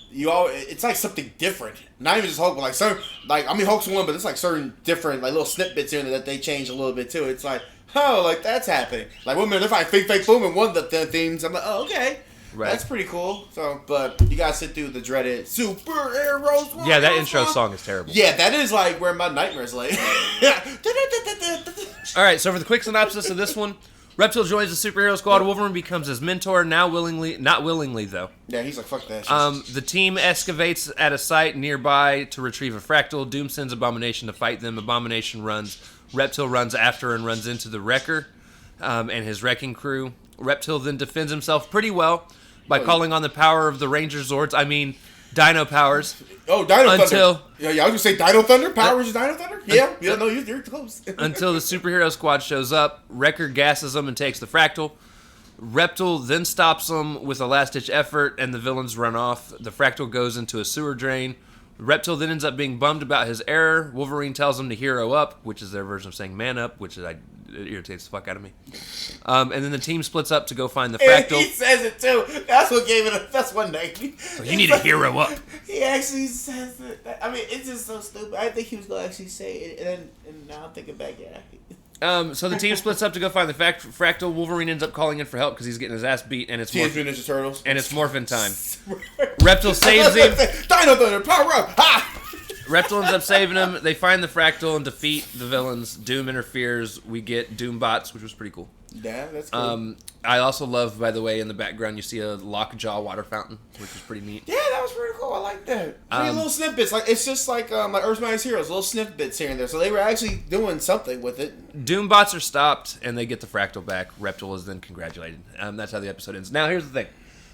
it's like something different. Not even just Hulk, but Hulk's one, but it's like certain different like little snippets in there that they change a little bit too. It's like, oh, like that's happening. Like one minute they're fighting fake boom and one of the themes. I'm like, oh, okay. Right. That's pretty cool. So, but you gotta sit through the dreaded superheroes. Yeah, that intro song is terrible. Yeah, that is like where my nightmares lay. All right, so for the quick synopsis of this one, Reptile joins the superhero squad. Wolverine becomes his mentor, not willingly though. Yeah, he's like, fuck that shit. The team excavates at a site nearby to retrieve a fractal. Doom sends Abomination to fight them. Abomination runs. Reptile runs after and runs into the Wrecker and his wrecking crew. Reptile then defends himself pretty well by calling on the power of the Ranger Zords. I mean, Dino powers. Oh, Dino Thunder. Yeah, I was gonna say Dino Thunder. Powers Dino Thunder. Yeah, no, you're close. Until the superhero squad shows up, Wrecker gasses them and takes the fractal. Reptile then stops them with a last-ditch effort, and the villains run off. The fractal goes into a sewer drain. Reptile then ends up being bummed about his error. Wolverine tells him to hero up, which is their version of saying man up, which it irritates the fuck out of me. And then the team splits up to go find the fractal. And he says it too. That's what gave it. That's one name. So you need to hero up. He actually says it. I mean, it's just so stupid. I think he was gonna actually say it, and now I'm thinking back. Yeah. So the team splits up to go find the fractal. Wolverine ends up calling in for help because he's getting his ass beat, and it's Ninja Turtles. And it's morphin time. Reptile saves him. Dino Thunder, power up! Ha! Reptile ends up saving him. They find the fractal and defeat the villains. Doom interferes. We get Doom bots, which was pretty cool. Yeah, that's cool. I also love, by the way, in the background you see a Lockjaw water fountain, which is pretty neat. Yeah, that was pretty cool. I like that. Little snippets, like it's just like Earth's Mightiest Heroes, little snippets here and there. So they were actually doing something with it. Doom bots are stopped, and they get the fractal back. Reptile is then congratulated. That's how the episode ends. Now, here's the thing.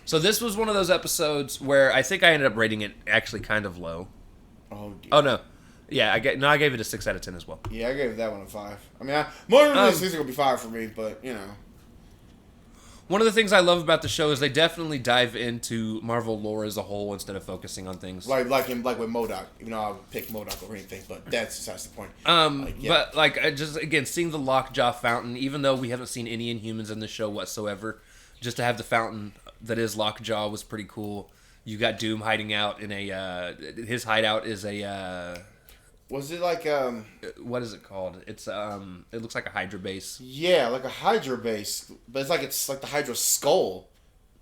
So this was one of those episodes where I think I ended up rating it actually kind of low. Oh, dear. Oh, no. Yeah, I gave it a 6 out of 10 as well. Yeah, I gave that one a 5. I mean, more than this is going to be 5 for me, but, you know. One of the things I love about the show is they definitely dive into Marvel lore as a whole instead of focusing on things. Like with MODOK. Even though I would pick MODOK over anything, but that's the point. But, just, again, seeing the Lockjaw fountain, even though we haven't seen any Inhumans in the show whatsoever, just to have the fountain that is Lockjaw was pretty cool. You got Doom hiding out in his hideout is a... was it like what is it called? It's it looks like a Hydra base. Yeah, like a Hydra base, but it's like the Hydra skull,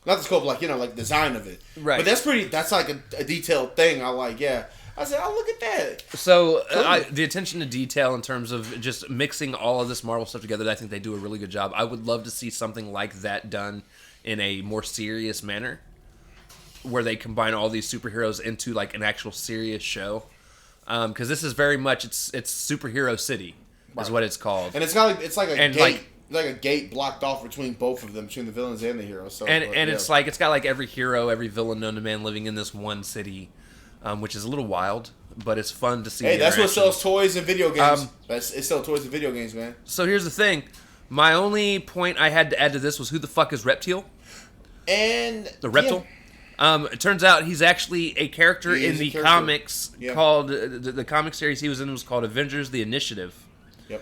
not the skull, but like like the design of it. Right. But that's like a detailed thing. I like. Yeah. I said, oh, look at that. So the attention to detail in terms of just mixing all of this Marvel stuff together, I think they do a really good job. I would love to see something like that done in a more serious manner, where they combine all these superheroes into like an actual serious show. Because this is very much it's superhero city. is what it's called. And it's like a and gate. Like a gate blocked off between both of them, between the villains and the heroes. So, it's like it's got like every hero, every villain known to man living in this one city, which is a little wild, but it's fun to see. Hey, that's what sells toys and video games. It sells toys and video games, man. So here's the thing: my only point I had to add to this was who the fuck is Reptile? And the Reptile. Yeah. It turns out he's actually a character in the comics called the comic series he was in was called Avengers: The Initiative. Yep.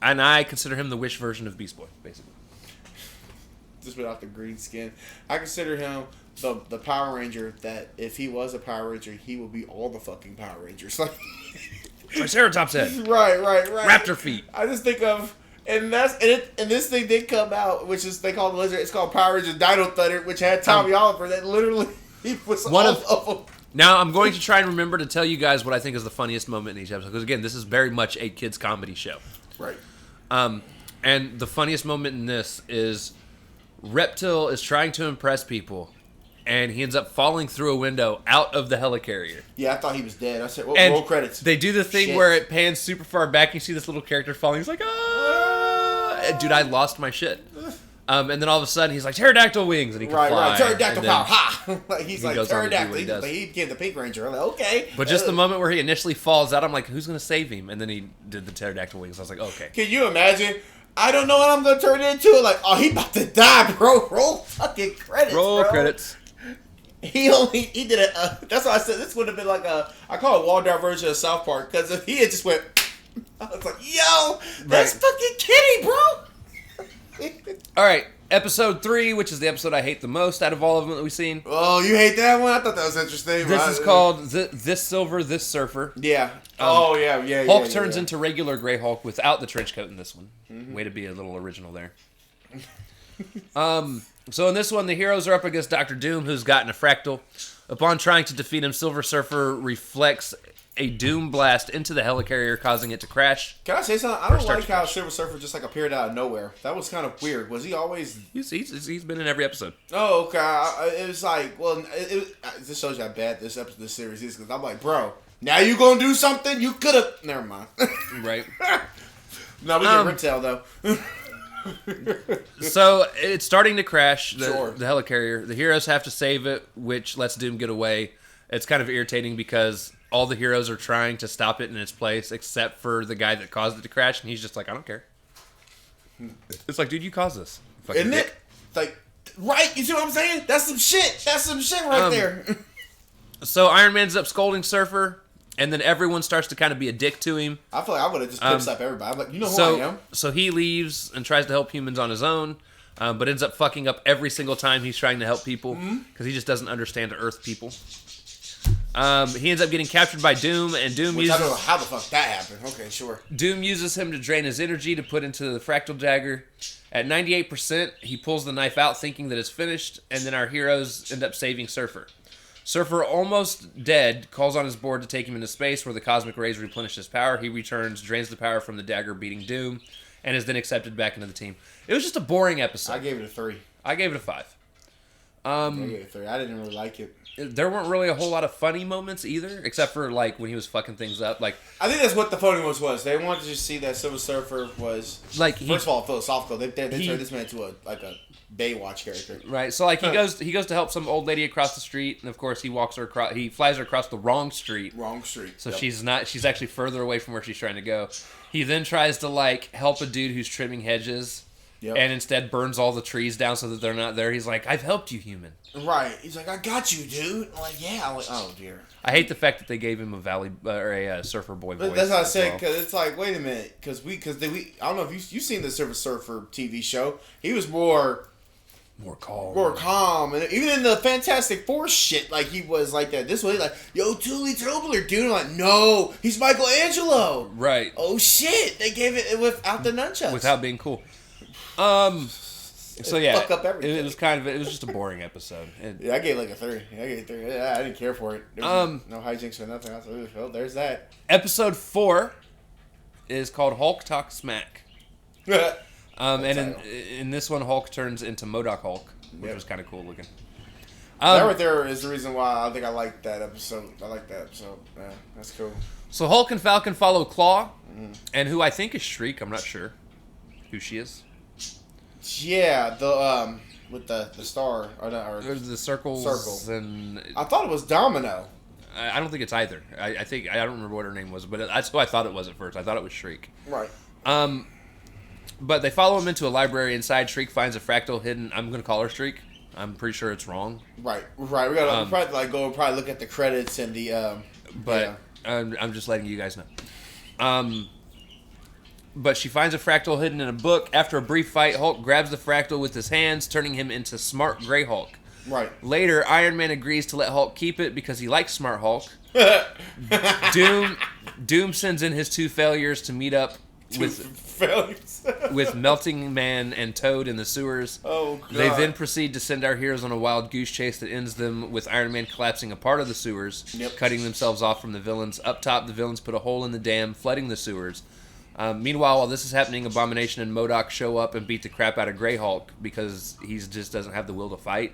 And I consider him the Wish version of Beast Boy, basically. Just without the green skin. I consider him the Power Ranger that if he was a Power Ranger, he would be all the fucking Power Rangers. Like Triceratops head. Right. Raptor feet. I just think of and this thing did come out, which is they call the lizard. It's called Power Ranger Dino Thunder, which had Tommy Oliver. That literally he was one of them. Now I'm going to try and remember to tell you guys what I think is the funniest moment in each episode, because again, this is very much a kids comedy show. Right. And the funniest moment in this is Reptile is trying to impress people, and he ends up falling through a window out of the helicarrier. Yeah, I thought he was dead. I said, well, roll credits. They do the thing where it pans super far back, and you see this little character falling. He's like, ah! Dude, I lost my shit. And then all of a sudden, he's like, pterodactyl wings, and he can fly. Right, pterodactyl power, ha! He's he like, pterodactyl. He became the Pink Ranger. I'm like, okay. But just the moment where he initially falls out, I'm like, who's going to save him? And then he did the pterodactyl wings. I was like, okay. Can you imagine? I don't know what I'm going to turn into. Like, oh, he about to die, bro. Roll fucking credits, Roll credits. He did it. That's why I said this would have been like I call it Waldorf version of South Park, because if he had just went, I was like, yo, that's fucking Kitty, bro. All right, episode 3, which is the episode I hate the most out of all of them that we've seen. Oh, you hate that one? I thought that was interesting. This is called This Silver, This Surfer. Yeah. Hulk turns into regular Grey Hulk without the trench coat in this one. Mm-hmm. Way to be a little original there. So in this one, the heroes are up against Dr. Doom, who's gotten a fractal. Upon trying to defeat him, Silver Surfer reflects a Doom blast into the helicarrier, causing it to crash. Can I say something? I don't like how Silver Surfer just like appeared out of nowhere. That was kind of weird. Was he always? He's been in every episode. Oh, okay. It was like, well, this shows you how bad this series is, because I'm like, bro, now you gonna do something? You could have. Never mind. Right. No, we get Riptail though. So it's starting to crash, the helicarrier. The heroes have to save it, which lets Doom get away. It's kind of irritating because all the heroes are trying to stop it in its place, except for the guy that caused it to crash, and he's just like, I don't care. It's like, dude, you caused this. Isn't it? Like, right? You see what I'm saying? That's some shit. That's some shit right there. So Iron Man ends up scolding Surfer, and then everyone starts to kind of be a dick to him. I feel like I would have just pissed up everybody. I'm like, you know who I am. So he leaves and tries to help humans on his own, but ends up fucking up every single time he's trying to help people, because he just doesn't understand Earth people. He ends up getting captured by Doom, and Doom uses... I don't know how the fuck that happened. Okay, sure. Doom uses him to drain his energy to put into the fractal dagger. At 98%, he pulls the knife out thinking that it's finished, and then our heroes end up saving Surfer. Surfer, almost dead, calls on his board to take him into space where the cosmic rays replenish his power. He returns, drains the power from the dagger, beating Doom, and is then accepted back into the team. It was just a boring episode. I gave it a 3. I gave it a 5. I gave it a 3. I didn't really like it. There weren't really a whole lot of funny moments either, except for like when he was fucking things up. Like, I think that's what the funny was. They wanted to just see that Silver Surfer was like first of all philosophical. They turned this man into a Baywatch character, right? So like he goes to help some old lady across the street, and of course he walks her across. He flies her across the wrong street. So she's actually further away from where she's trying to go. He then tries to like help a dude who's trimming hedges. Yep. And instead burns all the trees down so that they're not there. He's like, I've helped you, human. Right. He's like, I got you, dude. I'm like, yeah. I'm like, oh, dear. I hate the fact that they gave him a surfer boy voice. That's what I said, because it's like, wait a minute. Because I don't know if you've seen the Silver Surfer TV show. He was more calm. And even in the Fantastic Four shit, like, he was like that. This way, like, yo, Toolie Tobler, dude. I'm like, no, he's Michelangelo. Right. Oh, shit. They gave it without the nunchucks. Without being cool. So yeah, fuck up everything. It was just a boring episode. I gave like a 3. I didn't care for it. There was no hijinks or nothing. I was like, well, there's that. Episode 4 is called Hulk Talk Smack. And in this one, Hulk turns into MODOK Hulk, which was kind of cool looking. That right there is the reason why I think I like that episode. Yeah, that's cool. So Hulk and Falcon follow Claw, and who I think is Shriek. I'm not sure who she is. Yeah, the with the star or the circles and I thought it was Domino. I don't think it's either. I think I don't remember what her name was, but that's who I thought it was at first. I thought it was Shriek. Right. But they follow him into a library. Inside, Shriek finds a fractal hidden. I'm going to call her Shriek. I'm pretty sure it's wrong. Right. We gotta probably go and probably look at the credits and the. But I'm just letting you guys know. But she finds a fractal hidden in a book. After a brief fight, Hulk grabs the fractal with his hands, turning him into Smart Grey Hulk. Right. Later, Iron Man agrees to let Hulk keep it because he likes Smart Hulk. Doom sends in his 2 failures to meet up with Melting Man and Toad in the sewers. Oh, God. They then proceed to send our heroes on a wild goose chase that ends them with Iron Man collapsing a part of the sewers, cutting themselves off from the villains. Up top, the villains put a hole in the dam, flooding the sewers. Meanwhile, while this is happening, Abomination and MODOK show up and beat the crap out of Grey Hulk because he just doesn't have the will to fight.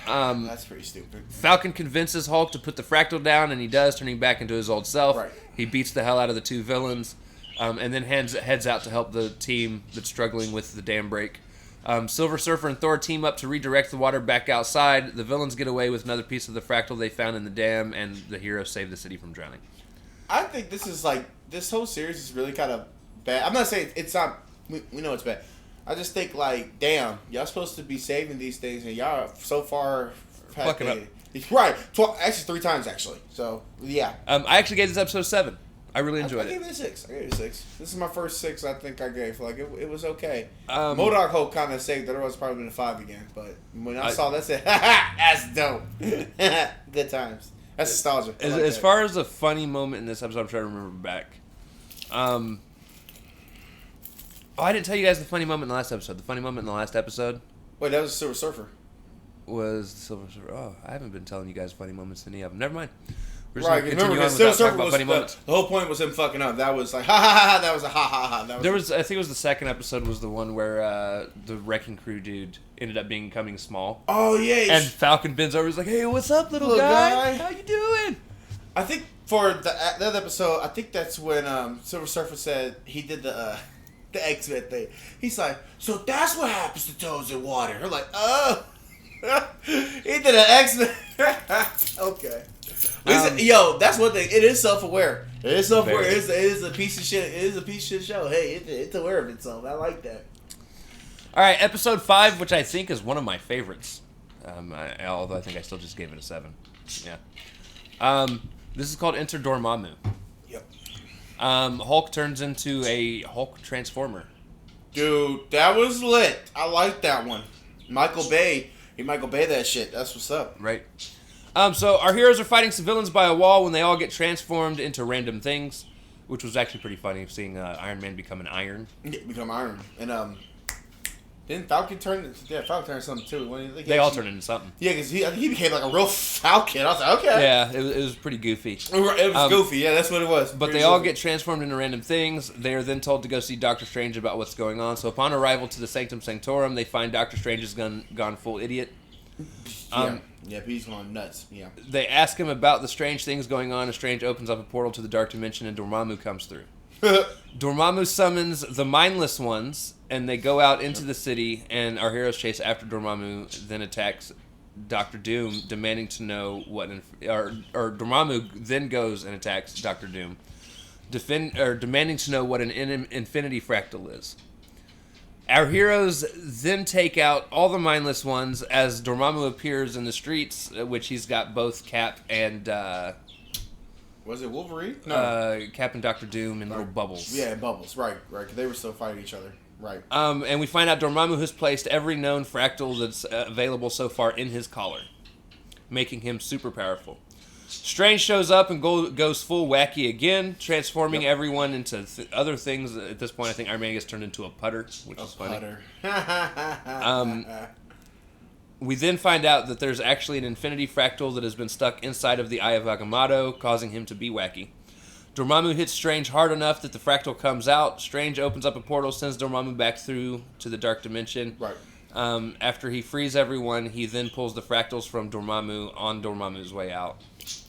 That's pretty stupid. Falcon convinces Hulk to put the fractal down, and he does, turning back into his old self. Right. He beats the hell out of the 2 villains, and then heads out to help the team that's struggling with the dam break. Silver Surfer and Thor team up to redirect the water back outside. The villains get away with another piece of the fractal they found in the dam, and the heroes save the city from drowning. I think this whole series is really kind of bad. I'm not saying it's not. We know it's bad. I just think damn, y'all supposed to be saving these things, and y'all so far fucking up. Right, actually 3 times actually. So yeah. I actually gave this episode 7. I really enjoyed it. I gave it a 6. This is my first 6 I think I gave. It was okay. MODOK Hulk kind of saved it. Otherwise probably been a 5 again. But when I saw that, I said, that's dope. Good times. That's nostalgia. As far as a funny moment in this episode, I'm trying to remember back. I didn't tell you guys the funny moment in the last episode. The funny moment in the last episode. Wait, that was Silver Surfer. Was Silver Surfer? Oh, I haven't been telling you guys funny moments in any of them. Never mind. Right, remember because Silver Surfer was the whole point was him fucking up. That was like ha ha ha. That was a ha ha ha. I think it was the second episode was the one where the Wrecking Crew dude ended up becoming small. Oh yeah. And Falcon bends over, he's like, "Hey, what's up, little guy? How you doing?" I think for that other episode, I think that's when Silver Surfer said he did the X-Men thing. He's like, so that's what happens to toads in water. We're like, oh, he did an X-Men. Okay. Yo, that's one thing. It is self-aware. It is self-aware. It is a piece of shit. It is a piece of shit show. Hey, it's aware of itself. I like that. All right, episode 5, which I think is one of my favorites. Although I think I still just gave it a 7. Yeah. This is called Enter Dormammu. Yep. Hulk turns into a Hulk Transformer. Dude, that was lit. I like that one. Michael Bay. He Michael Bay that shit. That's what's up. Right. So our heroes are fighting civilians by a wall when they all get transformed into random things, which was actually pretty funny seeing Iron Man become an iron. Yeah, become iron. And didn't Falcon turn? Yeah, Falcon turned something too. They all turned into something. Yeah, because he became like a real Falcon. I was like, okay. Yeah, it was pretty goofy. It was goofy. Yeah, that's what it was. But they all get transformed into random things. They are then told to go see Doctor Strange about what's going on. So upon arrival to the Sanctum Sanctorum, they find Doctor Strange has gone full idiot. Yeah, he's gone nuts. Yeah. They ask him about the strange things going on, and Strange opens up a portal to the Dark Dimension, and Dormammu comes through. Dormammu summons the Mindless Ones, and they go out into the city, and our heroes chase after Dormammu, then attacks Doctor Doom, demanding to know what... Or Dormammu then goes and attacks Doctor Doom, demanding to know what an infinity fractal is. Our heroes then take out all the Mindless Ones as Dormammu appears in the streets, which he's got both Cap and... was it Wolverine? No. Cap and Doctor Doom in little bubbles. Yeah, bubbles. Right. Because they were still fighting each other. Right. And we find out Dormammu has placed every known fractal that's available so far in his collar, making him super powerful. Strange shows up and goes full wacky again, transforming everyone into other things. At this point, I think Iron Man gets turned into a putter, which is funny. We then find out that there's actually an infinity fractal that has been stuck inside of the Eye of Agamotto, causing him to be wacky. Dormammu hits Strange hard enough that the fractal comes out. Strange opens up a portal, sends Dormammu back through to the Dark Dimension. Right. After he frees everyone, he then pulls the fractals from Dormammu on Dormammu's way out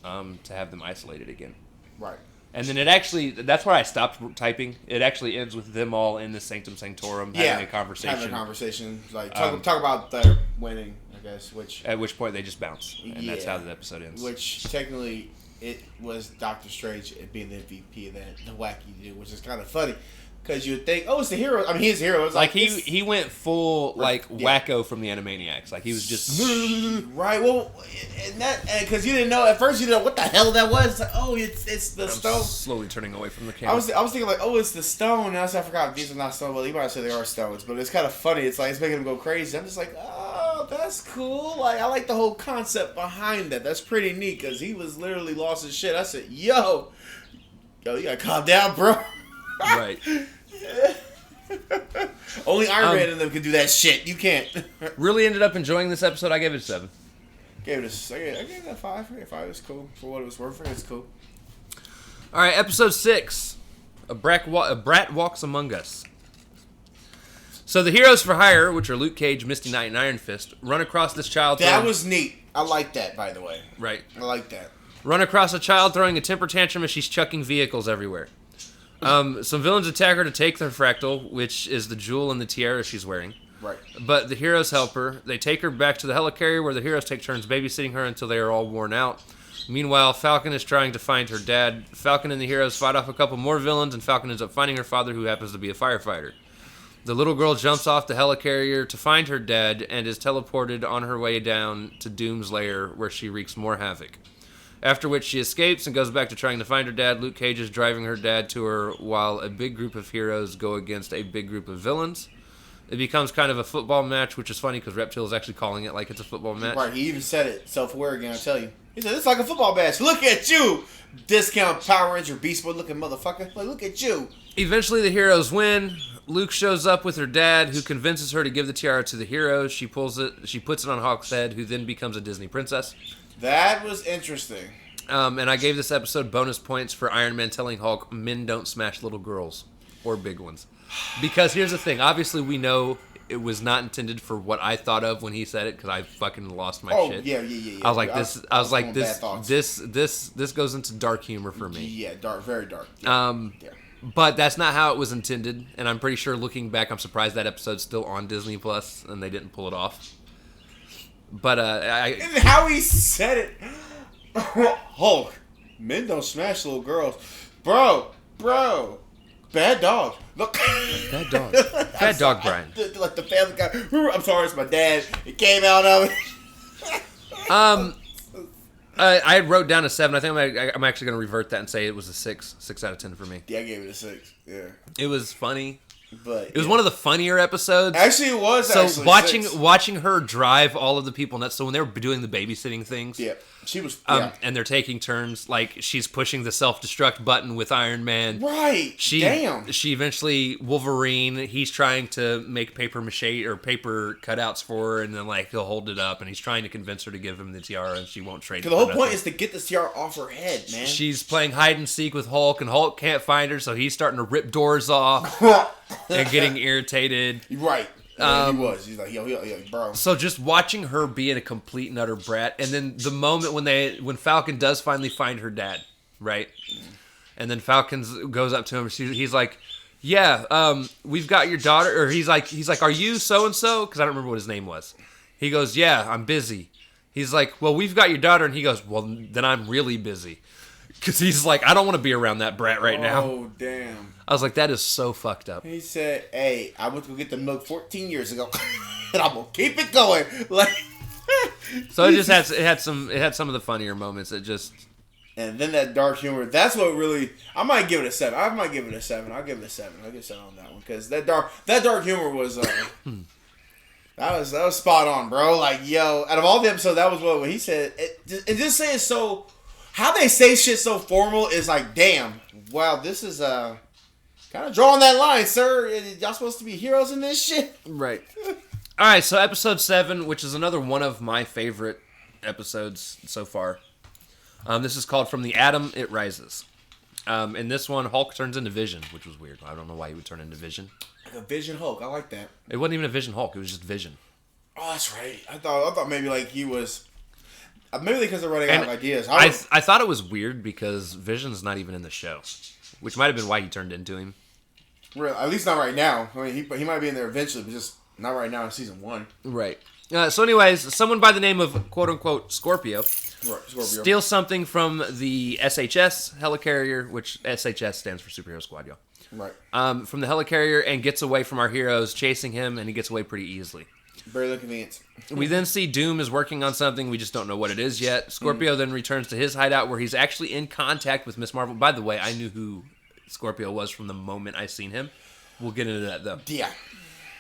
to have them isolated again. Right. And then it actually, that's where I stopped typing. It actually ends with them all in the Sanctum Sanctorum having a conversation. Having a conversation. Like, talk about their winning, I guess. At which point they just bounce. And that's how the episode ends. Which, technically, it was Doctor Strange being the MVP of that, the wacky dude, which is kind of funny. Because you would think, oh, it's the hero. I mean, he's the hero. It's like he went full wacko from the Animaniacs. Like he was just right. Well, and that because you didn't know at first, you didn't know what the hell that was. It's like, oh, it's the stone. Slowly turning away from the camera. I was thinking like, oh, it's the stone. And I forgot these are not stones. Well, you might say they are stones, but it's kind of funny. It's like it's making them go crazy. I'm just like, oh, that's cool. Like I like the whole concept behind that. That's pretty neat because he was literally lost his shit. I said, yo, you gotta calm down, bro. Right. Only Iron Man and them can do that shit. You can't. Really ended up enjoying this episode. I gave it a 7. I gave it a 5. I gave 5. It's cool for what it was worth. It's cool. All right, episode 6. A brat walks among us. So the heroes for hire, which are Luke Cage, Misty Knight, and Iron Fist, run across this child. That was neat. I like that, by the way. Right. I like that. Run across a child throwing a temper tantrum as she's chucking vehicles everywhere. Some villains attack her to take their fractal, which is the jewel and the tiara she's wearing. Right. But the heroes help her. They take her back to the helicarrier where the heroes take turns babysitting her until they are all worn out. Meanwhile, Falcon is trying to find her dad. Falcon and the heroes fight off a couple more villains, and Falcon ends up finding her father, who happens to be a firefighter. The little girl jumps off the helicarrier to find her dad and is teleported on her way down to Doom's lair, where she wreaks more havoc. After which she escapes and goes back to trying to find her dad. Luke Cage is driving her dad to her while a big group of heroes go against a big group of villains. It becomes kind of a football match, which is funny because Reptile is actually calling it like it's a football match. Right, he even said it self-aware again, I tell you. He said, it's like a football match. Look at you! Discount Power Ranger Beast Boy looking motherfucker. Like, look at you. Eventually the heroes win. Luke shows up with her dad, who convinces her to give the tiara to the heroes. She puts it on Hawk's head, who then becomes a Disney princess. That was interesting. And I gave this episode bonus points for Iron Man telling Hulk, men don't smash little girls. Or big ones. Because here's the thing. Obviously, we know it was not intended for what I thought of when he said it, because I fucking lost my shit. Yeah. I was like, this goes into dark humor for me. Yeah, dark, very dark. Yeah. But that's not how it was intended. And I'm pretty sure, looking back, I'm surprised that episode's still on Disney Plus and they didn't pull it off. But, and how he said it... Hulk, men don't smash little girls. Bro, bad dog. Look. Bad dog. Bad dog, Brian. Like the family guy. I'm sorry, it's my dad. It came out of it. I wrote down a 7. I think I'm actually going to revert that and say it was a 6. 6 out of 10 for me. Yeah, I gave it a 6. Yeah. It was funny. But it was one of the funnier episodes. Actually, it was. So watching her drive all of the people nuts. So when they were doing the babysitting things, yeah, she was. And they're taking turns. Like she's pushing the self-destruct button with Iron Man. Right. She eventually Wolverine. He's trying to make paper mache or paper cutouts for her, and then like he'll hold it up, and he's trying to convince her to give him the tiara, and she won't trade. Because the whole point is to get the tiara off her head, man. She's playing hide and seek with Hulk, and Hulk can't find her, so he's starting to rip doors off. And getting irritated. Right. Yeah, he was. He's like, yo, bro. So just watching her being a complete and utter brat, and then the moment when Falcon does finally find her dad, right? And then Falcon goes up to him. He's like, yeah, we've got your daughter. Or he's like, are you so-and-so? Because I don't remember what his name was. He goes, yeah, I'm busy. He's like, well, we've got your daughter. And he goes, well, then I'm really busy. Because he's like, I don't want to be around that brat right now. Oh, damn. I was like, that is so fucked up. He said, hey, I went to go get the milk 14 years ago. And I'm going to keep it going. Like, so it just had some of the funnier moments. It just... And then that dark humor, that's what really... I might give it a 7. I'll give it a 7 on that one. Because that dark humor was... that was spot on, bro. Like, yo, out of all the episodes, that was what he said. And just saying so... How they say shit so formal is like, damn, wow, this is kind of drawing that line, sir. Y'all supposed to be heroes in this shit? Right. All right, so episode 7, which is another one of my favorite episodes so far. This is called From the Atom, It Rises. In this one, Hulk turns into Vision, which was weird. I don't know why he would turn into Vision. Like a Vision Hulk. I like that. It wasn't even a Vision Hulk. It was just Vision. Oh, that's right. I thought maybe like he was. Maybe because they're running out of ideas. I thought it was weird because Vision's not even in the show, which might have been why he turned into him. At least not right now. I mean, he might be in there eventually, but just not right now in season 1. Right. So anyways, someone by the name of quote-unquote Scorpio, Scorpio steals something from the SHS helicarrier, which SHS stands for Superhero Squad, y'all. Right. From the helicarrier and gets away from our heroes chasing him, and he gets away pretty easily. Very inconvenient. We then see Doom is working on something. We just don't know what it is yet. Scorpio then returns to his hideout where he's actually in contact with Miss Marvel. By the way, I knew who Scorpio was from the moment I seen him. We'll get into that, though. Yeah.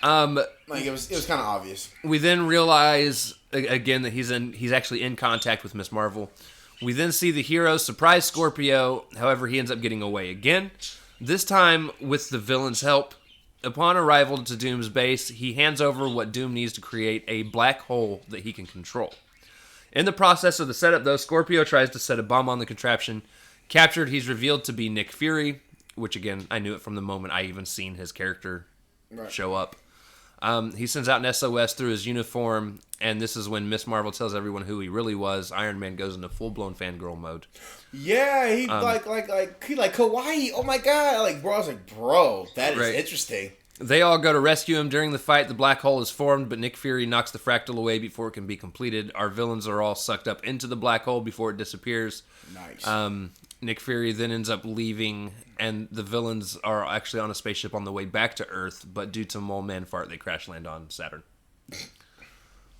Like it was kind of obvious. We then realize again that he's actually in contact with Miss Marvel. We then see the heroes surprise Scorpio. However, he ends up getting away again. This time with the villain's help. Upon arrival to Doom's base, he hands over what Doom needs to create a black hole that he can control. In the process of the setup, though, Scorpio tries to set a bomb on the contraption. Captured, he's revealed to be Nick Fury, which again, I knew it from the moment I even seen his character show up. He sends out an SOS through his uniform, and this is when Miss Marvel tells everyone who he really was. Iron Man goes into full-blown fangirl mode. Yeah, he he like kawaii. Oh my god! Like bro, I was like, bro, that is interesting. They all go to rescue him. During the fight, the black hole is formed, but Nick Fury knocks the fractal away before it can be completed. Our villains are all sucked up into the black hole before it disappears. Nice. Nick Fury then ends up leaving, and the villains are actually on a spaceship on the way back to Earth, but due to Mole Man fart, they crash land on Saturn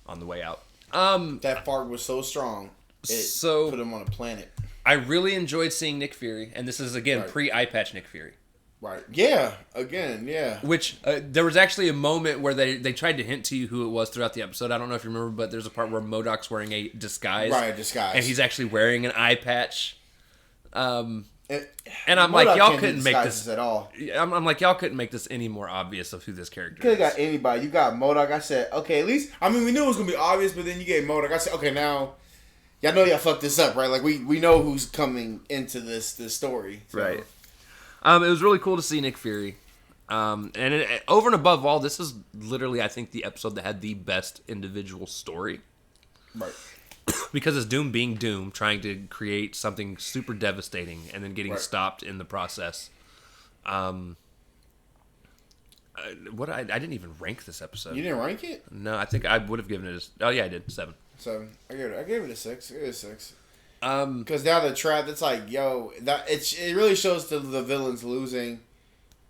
on the way out. That fart was so strong, it put him on a planet. I really enjoyed seeing Nick Fury, and this is, again, pre-eye patch Nick Fury. Right. Yeah. Again, yeah. Which, there was actually a moment where they tried to hint to you who it was throughout the episode. I don't know if you remember, but there's a part where MODOK's wearing a disguise. Right, a disguise. And he's actually wearing an eye patch. And I'm like, y'all couldn't make this at all. I'm like, y'all couldn't make this any more obvious of who this character Could is. have got anybody. You got MODOK. I said, okay, at least, I mean, we knew it was going to be obvious, but then you gave MODOK. I said, okay, now, y'all know y'all fucked this up, right? Like, we know who's coming into this story. So. Right. It was really cool to see Nick Fury. And over and above all, this is literally, I think, the episode that had the best individual story. Right. Because it's Doom being Doom, trying to create something super devastating, and then getting stopped in the process. I didn't even rank this episode. You didn't rank it? No, I think I would have given it I did 7. 7. I gave it a 6. It is 6. Because now the trap, it's like, yo, it really shows the villains losing,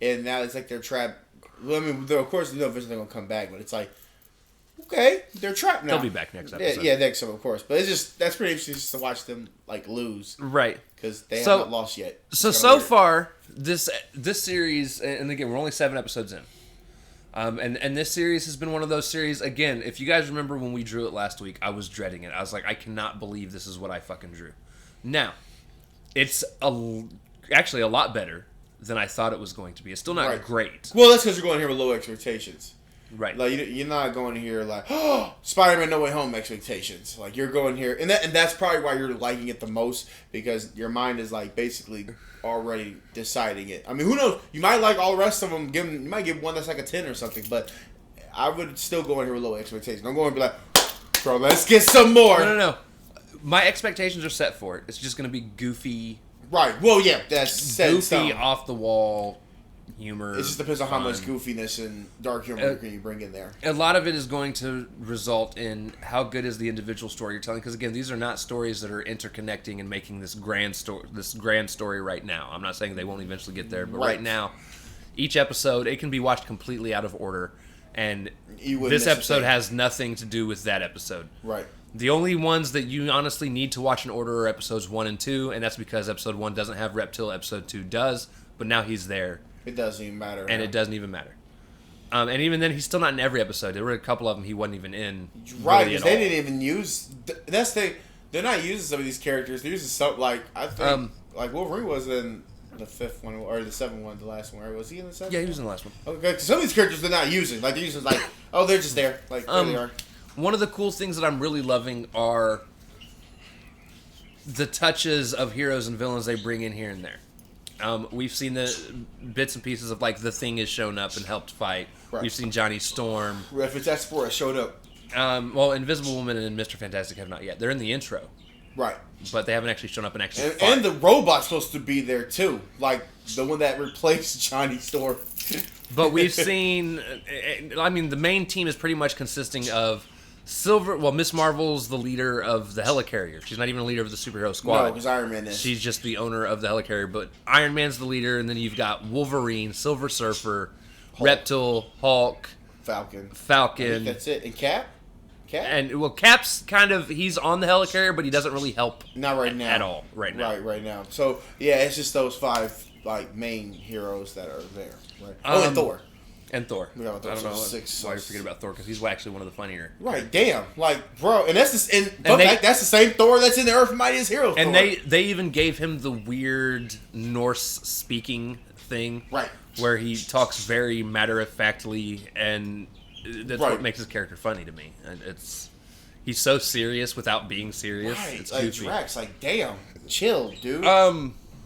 and now it's like their trap. I mean, of course, no villains are gonna come back, but it's like, okay, they're trapped now. They'll be back next episode. Yeah, next episode, of course. But that's pretty interesting just to watch them like lose, right? Because they have not lost yet. So far, this series, and again, we're only 7 episodes in. And this series has been one of those series, again, if you guys remember when we drew it last week, I was dreading it. I was like, I cannot believe this is what I fucking drew. Now, it's actually a lot better than I thought it was going to be. It's still not great. Well, that's because you're going here with low expectations. Right. Like, you're not going here like, oh, Spider-Man No Way Home expectations. Like, you're going here, and that's probably why you're liking it the most, because your mind is, like, basically already deciding it. I mean, who knows? You might like all the rest of them. You might give one that's like a 10 or something, but I would still go in here with low expectations. I'm going to be like, bro, let's get some more. No. My expectations are set for it. It's just going to be goofy. Right. Well, yeah, that's set goofy, off-the-wall humor. It just depends on how much goofiness and dark humor can you bring in there. A lot of it is going to result in how good is the individual story you're telling. Because again, these are not stories that are interconnecting and making this grand story right now. I'm not saying they won't eventually get there, but right now, each episode it can be watched completely out of order, and this episode has nothing to do with that episode. Right. The only ones that you honestly need to watch in order are episodes 1 and 2, and that's because episode 1 doesn't have Reptile, episode 2 does, but now he's there. It doesn't even matter. And it doesn't even matter. And even then, he's still not in every episode. There were a couple of them he wasn't even in. Right, because they didn't even use... That's the thing. They're not using some of these characters. They're using some... Like, I think... like, Wolverine was in the 5th one, or the 7th one, the last one. Right? Was he in the 7th? Yeah, he was in the last one. Okay, some of these characters they're not using. Like, they're using, like... Oh, they're just there. Like, there they are. One of the cool things that I'm really loving are the touches of heroes and villains they bring in here and there. We've seen the bits and pieces of, like, The Thing has shown up and helped fight. Right. We've seen Johnny Storm. If it's that sport, it showed up. Well, Invisible Woman and Mr. Fantastic have not yet. They're in the intro, Right. but they haven't actually shown up and actually fought. And the robot's supposed to be there too, like the one that replaced Johnny Storm. But we've seen. I mean, the main team is pretty much consisting of Silver. Well, Miss Marvel's the leader of the helicarrier. She's not even a leader of the superhero squad. No, because Iron Man is. She's just the owner of the helicarrier. But Iron Man's the leader, and then you've got Wolverine, Silver Surfer, Hulk. Reptile, Hulk, Falcon. I Falcon. think that's it. And Cap? And well, Cap's kind of he's on the helicarrier, but he doesn't really help. Not right now. At all. Right now. Right now. So yeah, it's just those 5 like main heroes that are there. Right. And Thor. And Thor. We got Thor, I don't so know 6. why you forget about Thor because he's actually one of the funnier. Right. Damn. Like, bro, and that's the that's the same Thor that's in the Earth Mightiest Heroes. And Thor. they even gave him the weird Norse speaking thing. Right. Where he talks very matter-of-factly, and that's Right. what makes his character funny to me. And he's so serious without being serious. Right. It's like goofy. Drax, like, damn, chill, dude.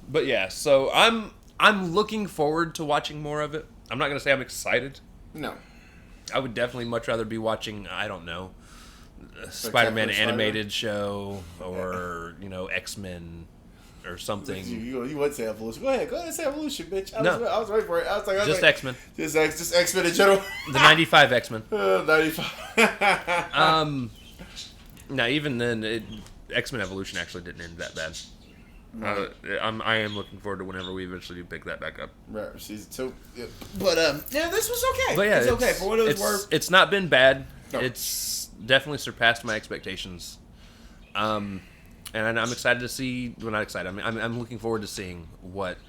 But yeah, so I'm looking forward to watching more of it. I'm not gonna say I'm excited. No. I would definitely much rather be watching, I don't know, a Spider-Man animated show or, X-Men or something. You would say Evolution. Go ahead, say Evolution, bitch. I was waiting for it. I was like, Just X-Men. Just X-Men in general. The 95 X-Men. 95. Now, even then, X-Men Evolution actually didn't end that bad. I am looking forward to whenever we eventually do pick that back up. Right, season 2. Yeah. But yeah, this was okay. But yeah, it's okay for what it was worth. It's not been bad. No. It's definitely surpassed my expectations. And I'm excited to see. Well, not excited. I'm looking forward to seeing what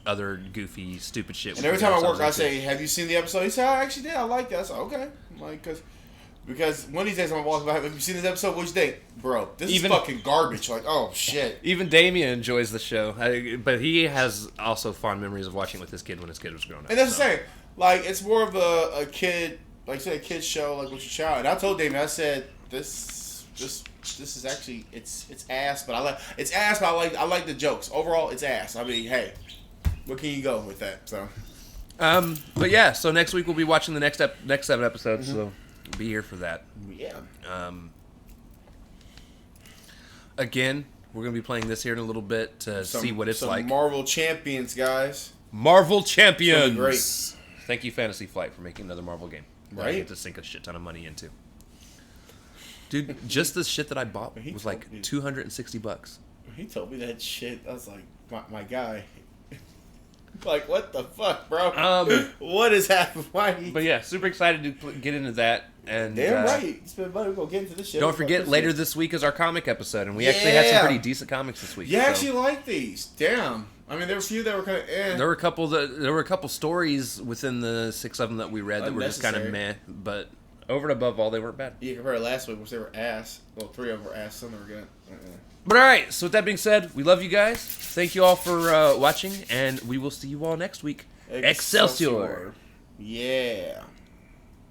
other goofy, stupid shit. And every time I work, I say, "Have you seen the episode?" He said, "I actually did. I like that." I said, "Okay." I'm like, because one of these days I'm walking by, have you seen this episode? What'd you think? Bro, this is fucking garbage. Like, oh, shit. Even Damien enjoys the show. But he has also fond memories of watching it with his kid when his kid was growing up. And that's the same. Like, it's more of a kid, like I said, a kid's show, like with your child. And I told Damien, I said, this is actually, it's ass, but I like the jokes. Overall, it's ass. I mean, hey, where can you go with that? So. But yeah, so next week we'll be watching the next 7 episodes, so be here for that. Yeah. Again, we're going to be playing this here in a little bit to see what it's like. Marvel Champions, guys. Marvel Champions! Great. Thank you, Fantasy Flight, for making another Marvel game. That I get to sink a shit ton of money into. Dude, just this shit that I bought was like $260. He told me that shit. I was like, my guy. Like, what the fuck, bro? What is happening? Why? But yeah, super excited to get into that. And damn right. Spend money. We're going to get into this shit. Don't forget, later this week is our comic episode. And we actually had some pretty decent comics this week. Yeah, I actually like these. Damn. I mean, there were a few that were kind of There were a couple stories within the 6 of them that we read that were just kind of meh. But over and above all, they weren't bad. Yeah, compared to last week, which they were ass. Well, 3 of them were ass. Some were good. But alright, so with that being said, we love you guys. Thank you all for watching, and we will see you all next week. Excelsior! Yeah.